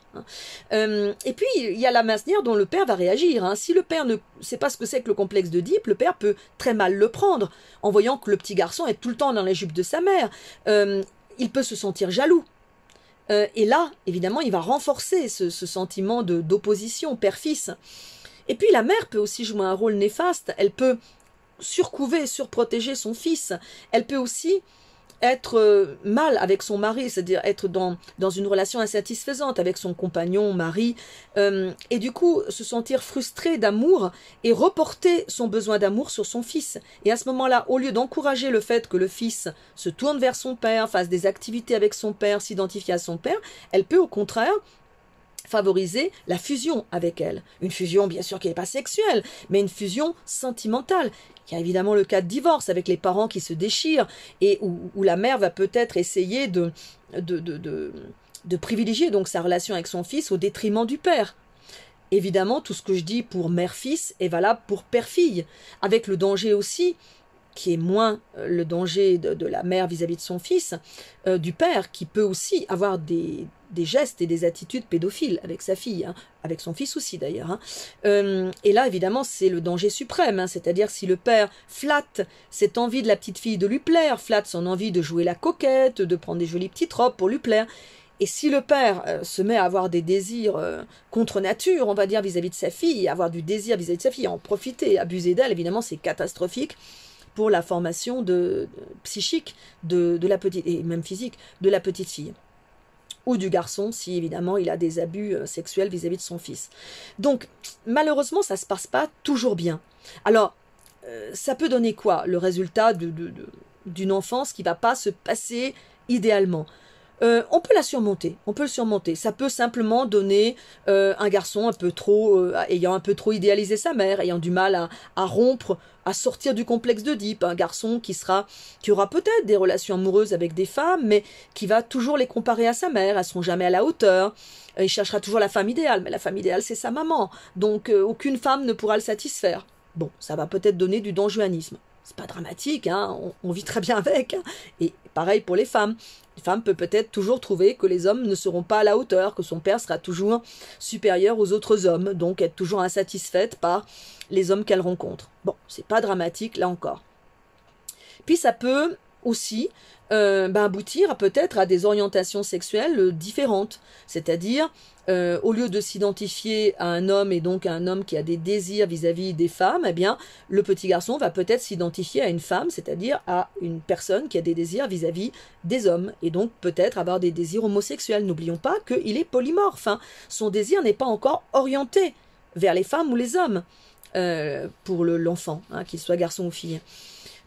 Et puis, il y a la manière dont le père va réagir. Si le père ne sait pas ce que c'est que le complexe d'Oedipe, le père peut très mal le prendre, en voyant que le petit garçon est tout le temps dans les jupes de sa mère. Il peut se sentir jaloux. Et là, évidemment, il va renforcer ce sentiment d'opposition père-fils. Et puis la mère peut aussi jouer un rôle néfaste, elle peut surcouver, surprotéger son fils, elle peut aussi être mal avec son mari, c'est-à-dire être dans une relation insatisfaisante avec son compagnon, mari, et du coup se sentir frustré d'amour et reporter son besoin d'amour sur son fils. Et à ce moment-là, au lieu d'encourager le fait que le fils se tourne vers son père, fasse des activités avec son père, s'identifie à son père, elle peut au contraire favoriser la fusion avec elle. Une fusion, bien sûr, qui n'est pas sexuelle, mais une fusion sentimentale. Il y a évidemment le cas de divorce avec les parents qui se déchirent et où la mère va peut-être essayer de privilégier donc sa relation avec son fils au détriment du père. Évidemment, tout ce que je dis pour mère-fils est valable pour père-fille, avec le danger aussi qui est moins le danger de la mère vis-à-vis de son fils, du père qui peut aussi avoir des gestes et des attitudes pédophiles avec sa fille, avec son fils aussi d'ailleurs. Et là, évidemment, c'est le danger suprême, c'est-à-dire si le père flatte cette envie de la petite fille de lui plaire, flatte son envie de jouer la coquette, de prendre des jolies petites robes pour lui plaire, et si le père se met à avoir des désirs contre nature, on va dire, vis-à-vis de sa fille, avoir du désir vis-à-vis de sa fille, en profiter, abuser d'elle, évidemment, c'est catastrophique pour la formation psychique de la petite, et même physique, de la petite fille. Ou du garçon, si évidemment il a des abus sexuels vis-à-vis de son fils. Donc, malheureusement, ça ne se passe pas toujours bien. Alors, ça peut donner quoi? Le résultat d'une enfance qui ne va pas se passer idéalement. On peut la surmonter, on peut le surmonter. Ça peut simplement donner un garçon un peu trop, ayant un peu trop idéalisé sa mère, ayant du mal à rompre, à sortir du complexe d'Oedipe, un garçon qui aura peut-être des relations amoureuses avec des femmes, mais qui va toujours les comparer à sa mère, elles seront jamais à la hauteur. Il cherchera toujours la femme idéale, mais la femme idéale c'est sa maman, donc aucune femme ne pourra le satisfaire. Bon, ça va peut-être donner du donjuanisme. C'est pas dramatique, on vit très bien avec. Et pareil pour les femmes. Les femmes peuvent peut-être toujours trouver que les hommes ne seront pas à la hauteur, que son père sera toujours supérieur aux autres hommes, donc être toujours insatisfaite par les hommes qu'elle rencontre. Bon, c'est pas dramatique là encore. Puis ça peut aussi aboutir peut-être à des orientations sexuelles différentes, c'est-à-dire au lieu de s'identifier à un homme et donc à un homme qui a des désirs vis-à-vis des femmes, eh bien le petit garçon va peut-être s'identifier à une femme, c'est-à-dire à une personne qui a des désirs vis-à-vis des hommes et donc peut-être avoir des désirs homosexuels. N'oublions pas qu'il est polymorphe, son désir n'est pas encore orienté vers les femmes ou les hommes pour l'enfant, qu'il soit garçon ou fille.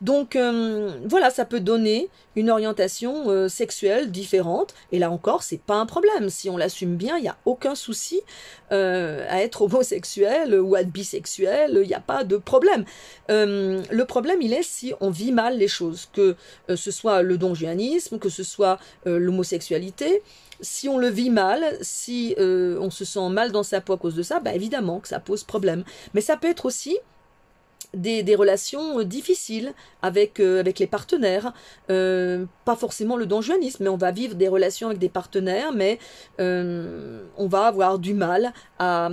Donc voilà, ça peut donner une orientation sexuelle différente. Et là encore, c'est pas un problème. Si on l'assume bien, il n'y a aucun souci à être homosexuel ou à être bisexuel. Il n'y a pas de problème. Le problème, il est si on vit mal les choses, que ce soit le donjuanisme, que ce soit l'homosexualité. Si on le vit mal, si on se sent mal dans sa peau à cause de ça, bah évidemment que ça pose problème. Mais ça peut être aussi des relations difficiles avec les partenaires, pas forcément le donjuanisme, mais on va vivre des relations avec des partenaires, mais on va avoir du mal à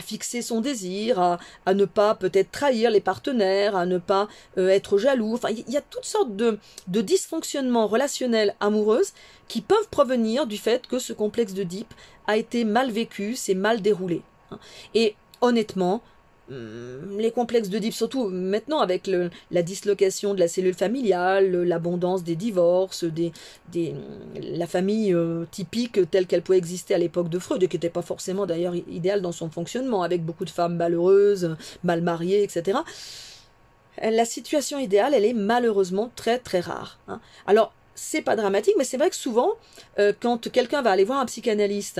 fixer son désir, à ne pas peut-être trahir les partenaires, à ne pas être jaloux. Enfin, il y a toutes sortes de dysfonctionnements relationnels amoureux qui peuvent provenir du fait que ce complexe d'Oedipe a été mal vécu, s'est mal déroulé. Et honnêtement, les complexes d'Oedipe, surtout maintenant avec la dislocation de la cellule familiale, l'abondance des divorces, la famille typique telle qu'elle pouvait exister à l'époque de Freud, et qui n'était pas forcément d'ailleurs idéale dans son fonctionnement, avec beaucoup de femmes malheureuses, mal mariées, etc. La situation idéale, elle est malheureusement très très rare. Alors, c'est pas dramatique, mais c'est vrai que souvent, quand quelqu'un va aller voir un psychanalyste,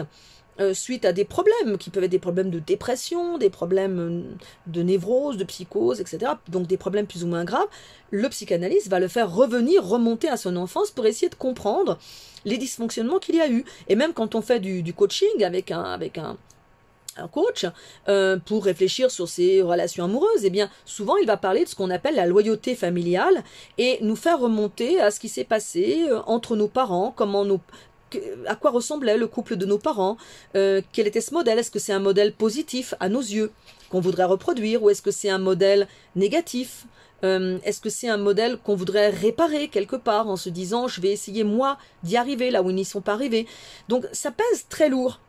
suite à des problèmes, qui peuvent être des problèmes de dépression, des problèmes de névrose, de psychose, etc., donc des problèmes plus ou moins graves, le psychanalyste va le faire remonter à son enfance pour essayer de comprendre les dysfonctionnements qu'il y a eu. Et même quand on fait du coaching avec un coach pour réfléchir sur ses relations amoureuses, eh bien souvent il va parler de ce qu'on appelle la loyauté familiale et nous faire remonter à ce qui s'est passé entre nos parents, à quoi ressemblait le couple de nos parents, quel était ce modèle, est-ce que c'est un modèle positif à nos yeux qu'on voudrait reproduire, ou est-ce que c'est un modèle négatif, est-ce que c'est un modèle qu'on voudrait réparer quelque part en se disant je vais essayer moi d'y arriver là où ils n'y sont pas arrivés. Donc ça pèse très lourd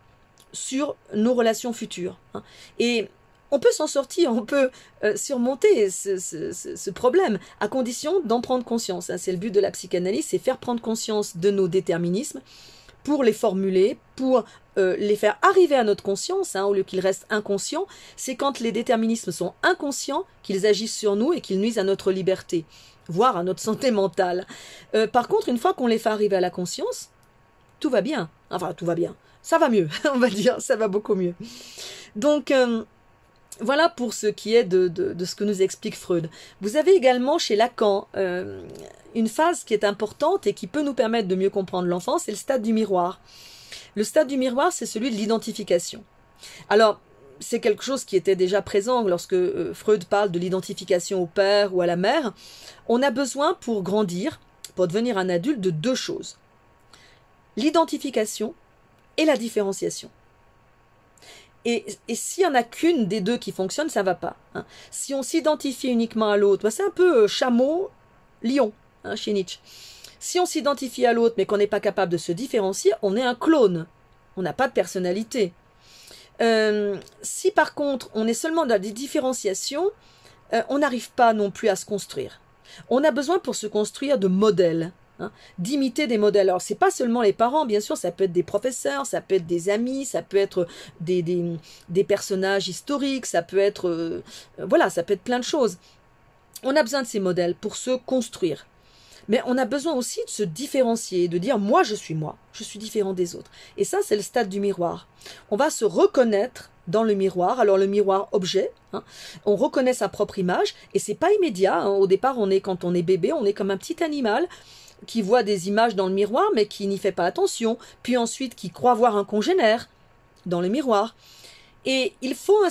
sur nos relations futures, et on peut s'en sortir, on peut surmonter ce problème, à condition d'en prendre conscience. C'est le but de la psychanalyse, c'est faire prendre conscience de nos déterminismes, pour les formuler, pour les faire arriver à notre conscience, au lieu qu'ils restent inconscients. C'est quand les déterminismes sont inconscients qu'ils agissent sur nous et qu'ils nuisent à notre liberté, voire à notre santé mentale. Par contre, une fois qu'on les fait arriver à la conscience, tout va bien. Enfin, tout va bien. Ça va mieux, on va dire, ça va beaucoup mieux. Donc, voilà pour ce qui est de ce que nous explique Freud. Vous avez également chez Lacan une phase qui est importante et qui peut nous permettre de mieux comprendre l'enfant, c'est le stade du miroir. Le stade du miroir, c'est celui de l'identification. Alors, c'est quelque chose qui était déjà présent lorsque Freud parle de l'identification au père ou à la mère. On a besoin pour grandir, pour devenir un adulte, de deux choses. L'identification et la différenciation. Et s'il n'y en a qu'une des deux qui fonctionne, ça ne va pas. Si on s'identifie uniquement à l'autre, c'est un peu chameau-lion, chez Nietzsche. Si on s'identifie à l'autre mais qu'on n'est pas capable de se différencier, on est un clone. On n'a pas de personnalité. Si par contre on est seulement dans des différenciations, on n'arrive pas non plus à se construire. On a besoin pour se construire de modèles. D'imiter des modèles. Alors, c'est pas seulement les parents, bien sûr, ça peut être des professeurs, ça peut être des amis, ça peut être des personnages historiques, ça peut être voilà, ça peut être plein de choses. On a besoin de ces modèles pour se construire. Mais on a besoin aussi de se différencier, de dire moi, je suis différent des autres. Et ça, c'est le stade du miroir. On va se reconnaître dans le miroir. Alors, le miroir objet, on reconnaît sa propre image, et c'est pas immédiat. Au départ, quand on est bébé, on est comme un petit animal qui voit des images dans le miroir, mais qui n'y fait pas attention, puis ensuite qui croit voir un congénère dans le miroir. Et il faut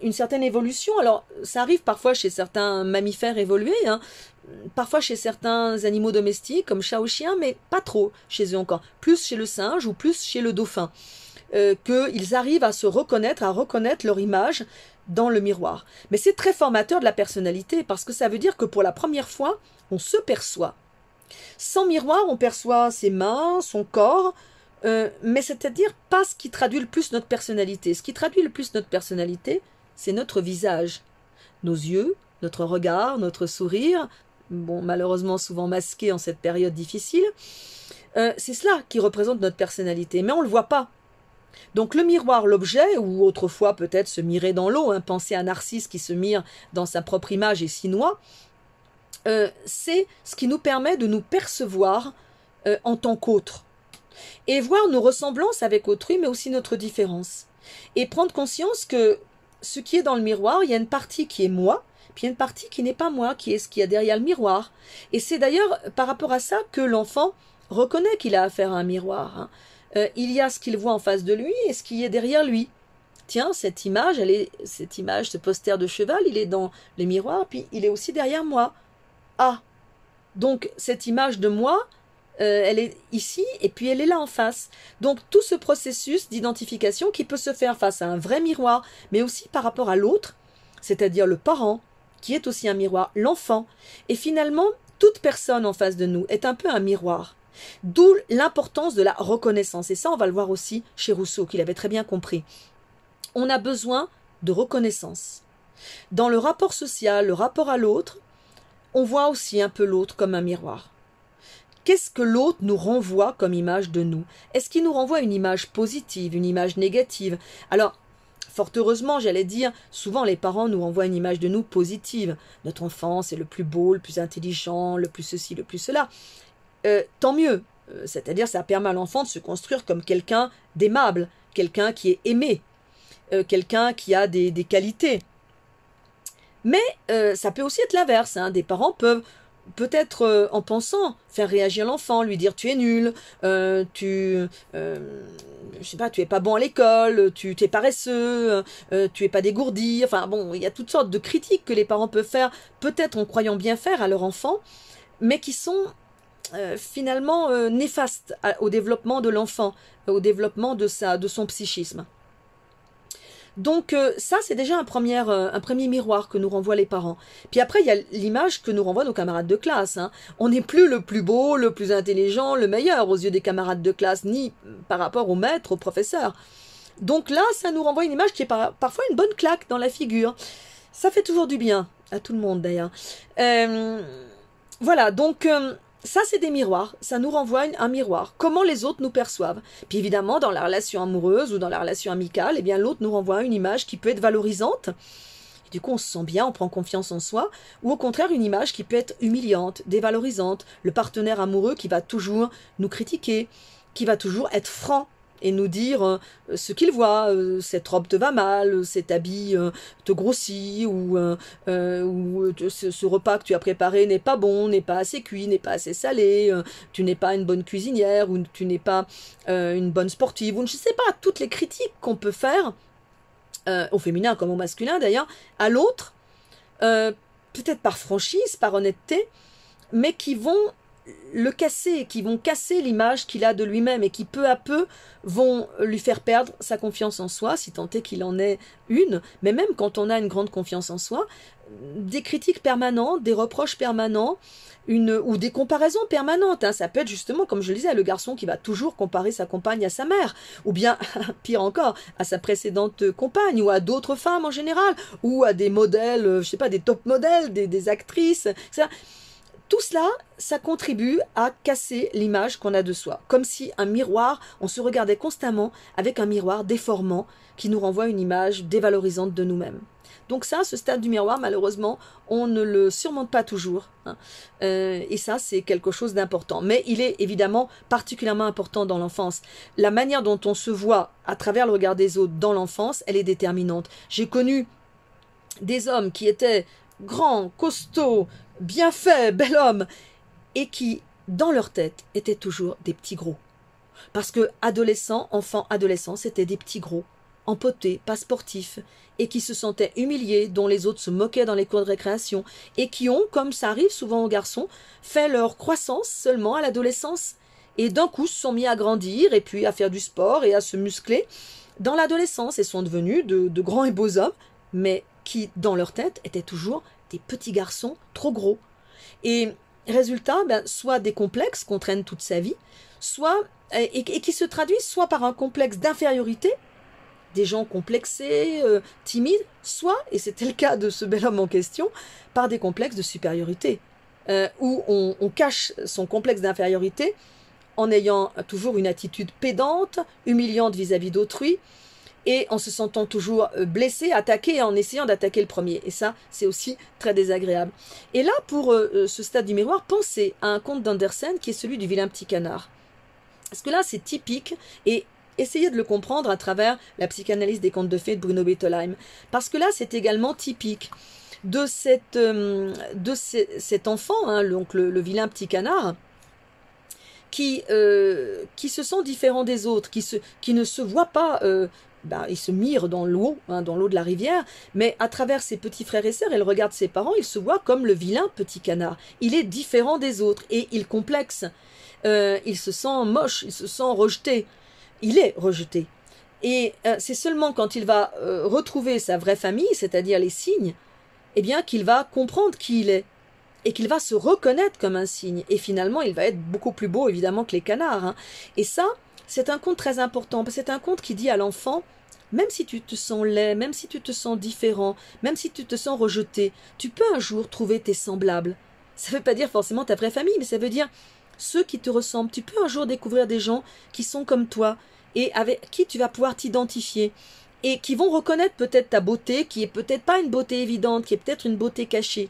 une certaine évolution. Alors, ça arrive parfois chez certains mammifères évolués, parfois chez certains animaux domestiques, comme chat ou chien, mais pas trop chez eux encore. Plus chez le singe ou plus chez le dauphin. Qu'ils arrivent à se reconnaître, à reconnaître leur image dans le miroir. Mais c'est très formateur de la personnalité, parce que ça veut dire que pour la première fois, on se perçoit. Sans miroir, on perçoit ses mains, son corps, mais c'est-à-dire pas ce qui traduit le plus notre personnalité. Ce qui traduit le plus notre personnalité, c'est notre visage, nos yeux, notre regard, notre sourire, bon, malheureusement souvent masqué en cette période difficile. C'est cela qui représente notre personnalité, mais on ne le voit pas. Donc le miroir, l'objet, ou autrefois peut-être se mirer dans l'eau, penser à Narcisse qui se mire dans sa propre image et s'y noie, c'est ce qui nous permet de nous percevoir en tant qu'autres. Et voir nos ressemblances avec autrui, mais aussi notre différence. Et prendre conscience que ce qui est dans le miroir, il y a une partie qui est moi, puis il y a une partie qui n'est pas moi, qui est ce qu'il y a derrière le miroir. Et c'est d'ailleurs par rapport à ça que l'enfant reconnaît qu'il a affaire à un miroir. Hein. Il y a ce qu'il voit en face de lui et ce qui est derrière lui. Tiens, cette image, ce poster de cheval, il est dans le miroir, puis il est aussi derrière moi. Ah, donc cette image de moi, elle est ici et puis elle est là en face. Donc tout ce processus d'identification qui peut se faire face à un vrai miroir, mais aussi par rapport à l'autre, c'est-à-dire le parent, qui est aussi un miroir, l'enfant. Et finalement, toute personne en face de nous est un peu un miroir. D'où l'importance de la reconnaissance. Et ça, on va le voir aussi chez Rousseau, qu'il avait très bien compris. On a besoin de reconnaissance. Dans le rapport social, le rapport à l'autre, on voit aussi un peu l'autre comme un miroir. Qu'est-ce que l'autre nous renvoie comme image de nous? Est-ce qu'il nous renvoie une image positive, une image négative? Alors, fort heureusement, j'allais dire, souvent les parents nous renvoient une image de nous positive. Notre enfant, c'est le plus beau, le plus intelligent, le plus ceci, le plus cela. Tant mieux. C'est-à-dire, ça permet à l'enfant de se construire comme quelqu'un d'aimable, quelqu'un qui est aimé, quelqu'un qui a des qualités. Mais ça peut aussi être l'inverse. Hein. Des parents peuvent peut-être en pensant faire réagir l'enfant, lui dire tu es nul, je sais pas, tu es pas bon à l'école, tu es paresseux, tu es pas dégourdi. Enfin bon, il y a toutes sortes de critiques que les parents peuvent faire, peut-être en croyant bien faire à leur enfant, mais qui sont finalement néfastes au développement de l'enfant, au développement de son psychisme. Donc ça, c'est déjà un premier miroir que nous renvoient les parents. Puis après, il y a l'image que nous renvoient nos camarades de classe. Hein. On n'est plus le plus beau, le plus intelligent, le meilleur aux yeux des camarades de classe, ni par rapport au maître, au professeur. Donc là, ça nous renvoie une image qui est parfois une bonne claque dans la figure. Ça fait toujours du bien, à tout le monde d'ailleurs. Voilà, donc ça c'est des miroirs, ça nous renvoie un miroir, comment les autres nous perçoivent. Puis évidemment, dans la relation amoureuse ou dans la relation amicale, eh bien l'autre nous renvoie une image qui peut être valorisante, et du coup on se sent bien, on prend confiance en soi, ou au contraire une image qui peut être humiliante, dévalorisante, le partenaire amoureux qui va toujours nous critiquer, qui va toujours être franc, et nous dire ce qu'il voit, cette robe te va mal, cet habit te grossit, ou ce repas que tu as préparé n'est pas bon, n'est pas assez cuit, n'est pas assez salé, tu n'es pas une bonne cuisinière, ou tu n'es pas une bonne sportive, ou je ne sais pas, toutes les critiques qu'on peut faire, au féminin comme au masculin d'ailleurs, à l'autre, peut-être par franchise, par honnêteté, mais qui vont le casser, qui vont casser l'image qu'il a de lui-même et qui peu à peu vont lui faire perdre sa confiance en soi, si tant est qu'il en ait une. Mais même quand on a une grande confiance en soi, des critiques permanentes, des reproches permanents, ou des comparaisons permanentes. Hein. Ça peut être justement, comme je le disais, le garçon qui va toujours comparer sa compagne à sa mère, ou bien, pire encore, à sa précédente compagne, ou à d'autres femmes en général, ou à des modèles, je sais pas, des top modèles, des actrices, etc. Tout cela, ça contribue à casser l'image qu'on a de soi. Comme si un miroir, on se regardait constamment avec un miroir déformant qui nous renvoie une image dévalorisante de nous-mêmes. Donc ça, ce stade du miroir, malheureusement, on ne le surmonte pas toujours. Hein. Et ça, c'est quelque chose d'important. Mais il est évidemment particulièrement important dans l'enfance. La manière dont on se voit à travers le regard des autres dans l'enfance, elle est déterminante. J'ai connu des hommes qui étaient grands, costauds, bien faits, bel homme, et qui, dans leur tête, étaient toujours des petits gros. Parce que enfants, adolescents, c'était des petits gros, empotés, pas sportifs, et qui se sentaient humiliés, dont les autres se moquaient dans les cours de récréation, et qui ont, comme ça arrive souvent aux garçons, fait leur croissance seulement à l'adolescence, et d'un coup se sont mis à grandir, et puis à faire du sport, et à se muscler dans l'adolescence, et sont devenus de grands et beaux hommes, mais qui, dans leur tête, étaient toujours des petits garçons trop gros. Et résultat, soit des complexes qu'on traîne toute sa vie, soit et qui se traduisent soit par un complexe d'infériorité, des gens complexés, timides, soit, et c'était le cas de ce bel homme en question, par des complexes de supériorité, où on cache son complexe d'infériorité en ayant toujours une attitude pédante, humiliante vis-à-vis d'autrui, et en se sentant toujours blessé, attaqué, en essayant d'attaquer le premier. Et ça, c'est aussi très désagréable. Et là, pour ce stade du miroir, pensez à un conte d'Andersen qui est celui du vilain petit canard. Parce que là, c'est typique, et essayez de le comprendre à travers la psychanalyse des contes de fées de Bruno Bettelheim. Parce que là, c'est également typique de cet enfant, hein, donc le vilain petit canard, qui se sent différent des autres, qui ne se voit pas, il se mire dans l'eau, hein, dans l'eau de la rivière, mais à travers ses petits frères et sœurs, il regarde ses parents, il se voit comme le vilain petit canard. Il est différent des autres et il complexe. Il se sent moche, il se sent rejeté. Il est rejeté. Et c'est seulement quand il va retrouver sa vraie famille, c'est-à-dire les cygnes, eh bien qu'il va comprendre qui il est. Et qu'il va se reconnaître comme un cygne. Et finalement, il va être beaucoup plus beau, évidemment, que les canards. Hein. Et ça, c'est un conte très important. C'est un conte qui dit à l'enfant, même si tu te sens laid, même si tu te sens différent, même si tu te sens rejeté, tu peux un jour trouver tes semblables. Ça ne veut pas dire forcément ta vraie famille, mais ça veut dire ceux qui te ressemblent. Tu peux un jour découvrir des gens qui sont comme toi et avec qui tu vas pouvoir t'identifier. Et qui vont reconnaître peut-être ta beauté, qui est peut-être pas une beauté évidente, qui est peut-être une beauté cachée.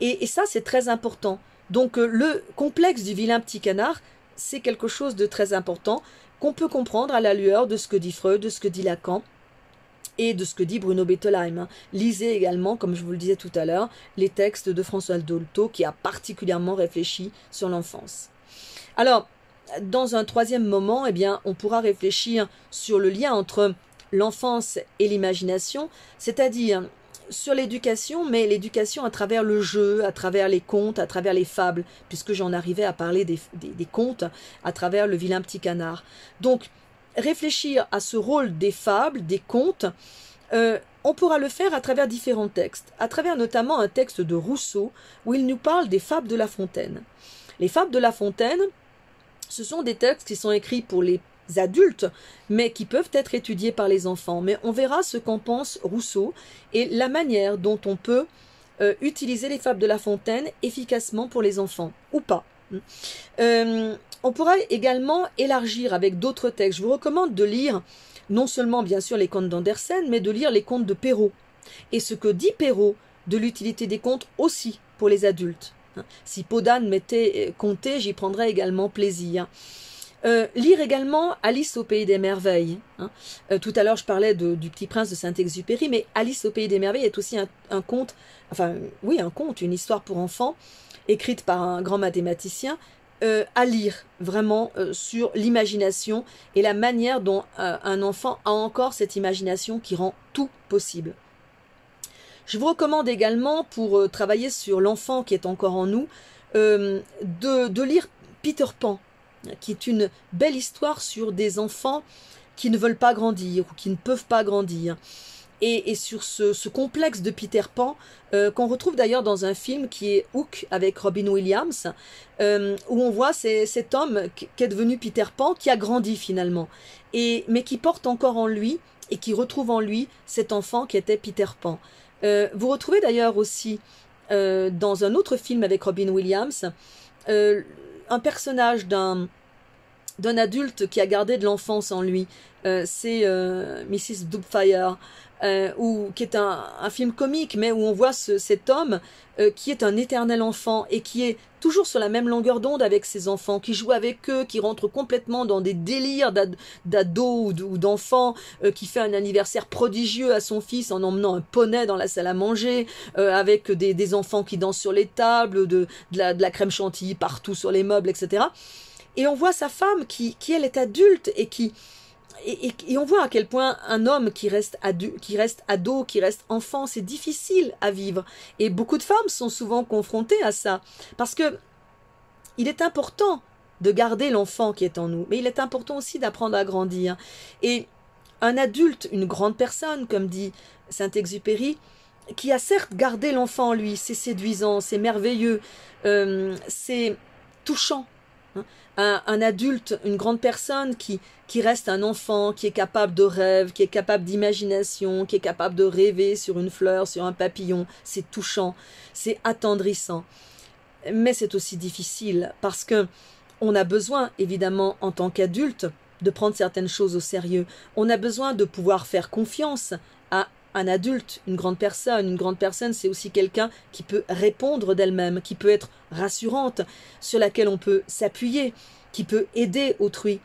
Et ça, c'est très important. Donc, le complexe du vilain petit canard, c'est quelque chose de très important qu'on peut comprendre à la lueur de ce que dit Freud, de ce que dit Lacan et de ce que dit Bruno Bettelheim. Lisez également, comme je vous le disais tout à l'heure, les textes de François Dolto qui a particulièrement réfléchi sur l'enfance. Alors, dans un troisième moment, eh bien, on pourra réfléchir sur le lien entre l'enfance et l'imagination, c'est-à-dire sur l'éducation, mais l'éducation à travers le jeu, à travers les contes, à travers les fables, puisque j'en arrivais à parler des contes à travers le vilain petit canard. Donc, réfléchir à ce rôle des fables, des contes, on pourra le faire à travers différents textes, à travers notamment un texte de Rousseau, où il nous parle des fables de La Fontaine. Les fables de La Fontaine, ce sont des textes qui sont écrits pour les adultes, mais qui peuvent être étudiés par les enfants. Mais on verra ce qu'en pense Rousseau et la manière dont on peut utiliser les fables de La Fontaine efficacement pour les enfants, ou pas. On pourra également élargir avec d'autres textes. Je vous recommande de lire non seulement bien sûr les contes d'Andersen, mais de lire les contes de Perrault. Et ce que dit Perrault de l'utilité des contes aussi pour les adultes. Si Podane m'était conté, j'y prendrais également plaisir. Lire également Alice au Pays des Merveilles. Tout à l'heure, je parlais du Petit Prince de Saint-Exupéry, mais Alice au Pays des Merveilles est aussi un conte, enfin, oui, un conte, une histoire pour enfants, écrite par un grand mathématicien, à lire vraiment sur l'imagination et la manière dont un enfant a encore cette imagination qui rend tout possible. Je vous recommande également, pour travailler sur l'enfant qui est encore en nous, de lire Peter Pan, qui est une belle histoire sur des enfants qui ne veulent pas grandir ou qui ne peuvent pas grandir. Et sur ce complexe de Peter Pan, qu'on retrouve d'ailleurs dans un film qui est Hook avec Robin Williams, où on voit cet homme qui est devenu Peter Pan, qui a grandi finalement, mais qui porte encore en lui et qui retrouve en lui cet enfant qui était Peter Pan. Vous retrouvez d'ailleurs aussi dans un autre film avec Robin Williams un personnage d'un adulte qui a gardé de l'enfance en lui. C'est Mrs. Doubtfire, qui est un film comique, mais où on voit cet homme qui est un éternel enfant et qui est toujours sur la même longueur d'onde avec ses enfants, qui joue avec eux, qui rentre complètement dans des délires d'ado ou d'enfant, qui fait un anniversaire prodigieux à son fils en emmenant un poney dans la salle à manger, avec des enfants qui dansent sur les tables, de la crème chantilly partout sur les meubles, etc. Et on voit sa femme qui elle est adulte et on voit à quel point un homme qui reste ado, qui reste enfant, c'est difficile à vivre. Et beaucoup de femmes sont souvent confrontées à ça. Parce que il est important de garder l'enfant qui est en nous, mais il est important aussi d'apprendre à grandir. Et un adulte, une grande personne, comme dit Saint-Exupéry, qui a certes gardé l'enfant en lui, c'est séduisant, c'est merveilleux, c'est touchant. Un adulte, une grande personne qui reste un enfant, qui est capable de rêve, qui est capable d'imagination, qui est capable de rêver sur une fleur, sur un papillon, c'est touchant, c'est attendrissant. Mais c'est aussi difficile parce que on a besoin, évidemment, en tant qu'adulte, de prendre certaines choses au sérieux. On a besoin de pouvoir faire confiance à un adulte, une grande personne. Une grande personne, c'est aussi quelqu'un qui peut répondre d'elle-même, qui peut être rassurante, sur laquelle on peut s'appuyer, qui peut aider autrui.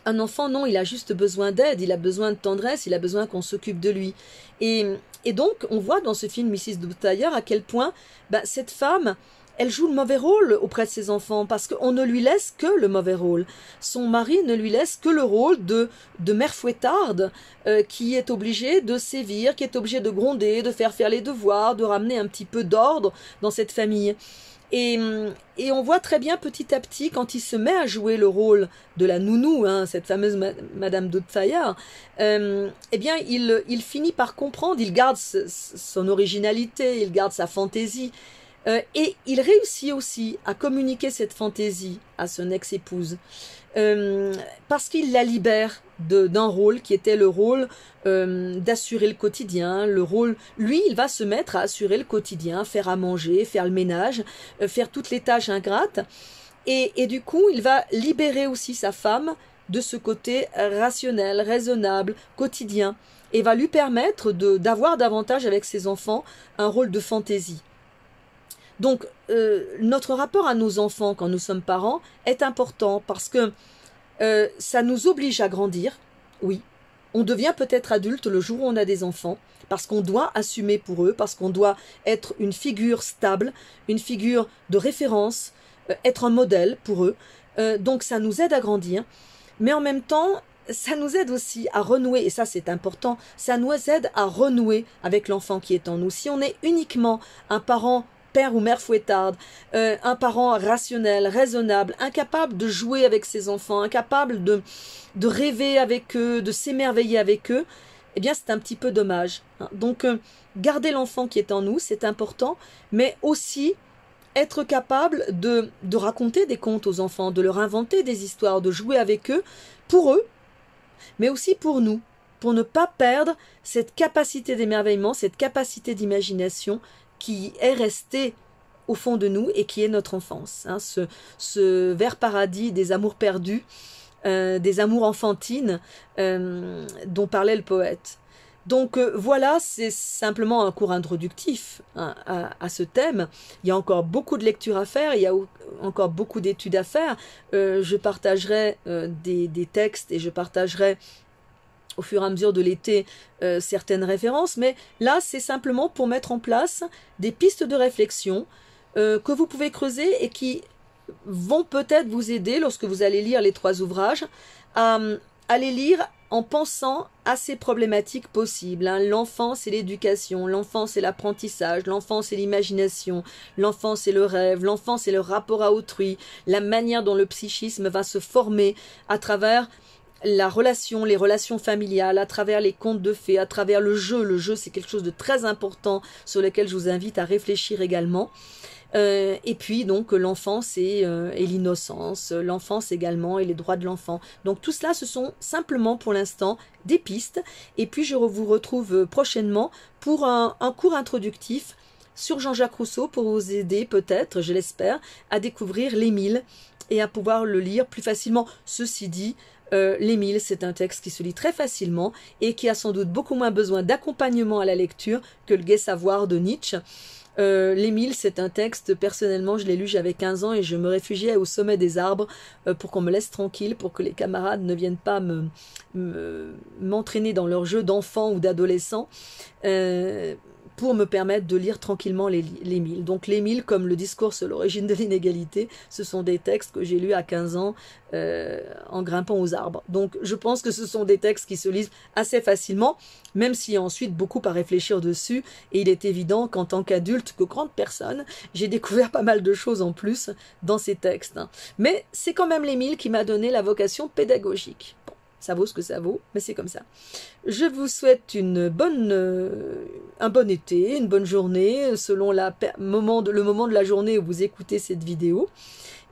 Un enfant, non, il a juste besoin d'aide, il a besoin de tendresse, il a besoin qu'on s'occupe de lui. Et donc, on voit dans ce film Mrs. Doubtfire à quel point cette femme, elle joue le mauvais rôle auprès de ses enfants parce qu'on ne lui laisse que le mauvais rôle. Son mari ne lui laisse que le rôle de mère fouettarde qui est obligée de sévir, qui est obligée de gronder, de faire les devoirs, de ramener un petit peu d'ordre dans cette famille. Et on voit très bien petit à petit, quand il se met à jouer le rôle de la nounou, cette fameuse Madame Doubtfire, eh bien il finit par comprendre, il garde son originalité, il garde sa fantaisie, et il réussit aussi à communiquer cette fantaisie à son ex-épouse, parce qu'il la libère d'un rôle qui était le rôle d'assurer le quotidien. Le rôle, lui, il va se mettre à assurer le quotidien, faire à manger, faire le ménage, faire toutes les tâches ingrates, et du coup, il va libérer aussi sa femme de ce côté rationnel, raisonnable, quotidien, et va lui permettre d'avoir davantage avec ses enfants un rôle de fantaisie. Donc, notre rapport à nos enfants quand nous sommes parents est important parce que ça nous oblige à grandir, oui. On devient peut-être adulte le jour où on a des enfants, parce qu'on doit assumer pour eux, parce qu'on doit être une figure stable, une figure de référence, être un modèle pour eux. Donc ça nous aide à grandir, mais en même temps, ça nous aide aussi à renouer, et ça c'est important, ça nous aide à renouer avec l'enfant qui est en nous. Si on est uniquement un parent père ou mère fouettarde, un parent rationnel, raisonnable, incapable de jouer avec ses enfants, incapable de rêver avec eux, de s'émerveiller avec eux, eh bien c'est un petit peu dommage. Donc garder l'enfant qui est en nous, c'est important, mais aussi être capable de raconter des contes aux enfants, de leur inventer des histoires, de jouer avec eux, pour eux, mais aussi pour nous, pour ne pas perdre cette capacité d'émerveillement, cette capacité d'imagination qui est resté au fond de nous et qui est notre enfance, ce vert paradis des amours perdus, des amours enfantines dont parlait le poète. Donc voilà, c'est simplement un cours introductif à ce thème. Il y a encore beaucoup de lectures à faire, il y a encore beaucoup d'études à faire. Je partagerai des textes et je partagerai au fur et à mesure de l'été certaines références, mais là c'est simplement pour mettre en place des pistes de réflexion que vous pouvez creuser et qui vont peut-être vous aider lorsque vous allez lire les 3 ouvrages à les lire en pensant à ces problématiques possibles. L'enfance et l'éducation, l'enfance et l'apprentissage, l'enfance et l'imagination, l'enfance et le rêve, l'enfance et le rapport à autrui, la manière dont le psychisme va se former à travers la relation, les relations familiales, à travers les contes de fées, à travers le jeu. Le jeu, c'est quelque chose de très important sur lequel je vous invite à réfléchir également. Et puis donc l'enfance et l'innocence, l'enfance également et les droits de l'enfant. Donc tout cela, ce sont simplement pour l'instant des pistes. Et puis je vous retrouve prochainement pour un cours introductif sur Jean-Jacques Rousseau pour vous aider peut-être, je l'espère, à découvrir l'Émile et à pouvoir le lire plus facilement. Ceci dit, l'Émile, c'est un texte qui se lit très facilement et qui a sans doute beaucoup moins besoin d'accompagnement à la lecture que le Gai savoir de Nietzsche. L'Émile, c'est un texte, personnellement, je l'ai lu, j'avais 15 ans et je me réfugiais au sommet des arbres pour qu'on me laisse tranquille, pour que les camarades ne viennent pas m'entraîner dans leur jeu d'enfant ou d'adolescent, pour me permettre de lire tranquillement l'Émile. Donc l'Émile, comme le discours sur l'origine de l'inégalité, ce sont des textes que j'ai lus à 15 ans en grimpant aux arbres. Donc je pense que ce sont des textes qui se lisent assez facilement, même s'il y a ensuite beaucoup à réfléchir dessus, et il est évident qu'en tant qu'adulte, que grande personne, j'ai découvert pas mal de choses en plus dans ces textes. Mais c'est quand même l'Émile qui m'a donné la vocation pédagogique. Bon, ça vaut ce que ça vaut, mais c'est comme ça. Je vous souhaite un bon été, une bonne journée, selon le moment de la journée où vous écoutez cette vidéo.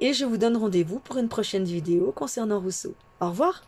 Et je vous donne rendez-vous pour une prochaine vidéo concernant Rousseau. Au revoir!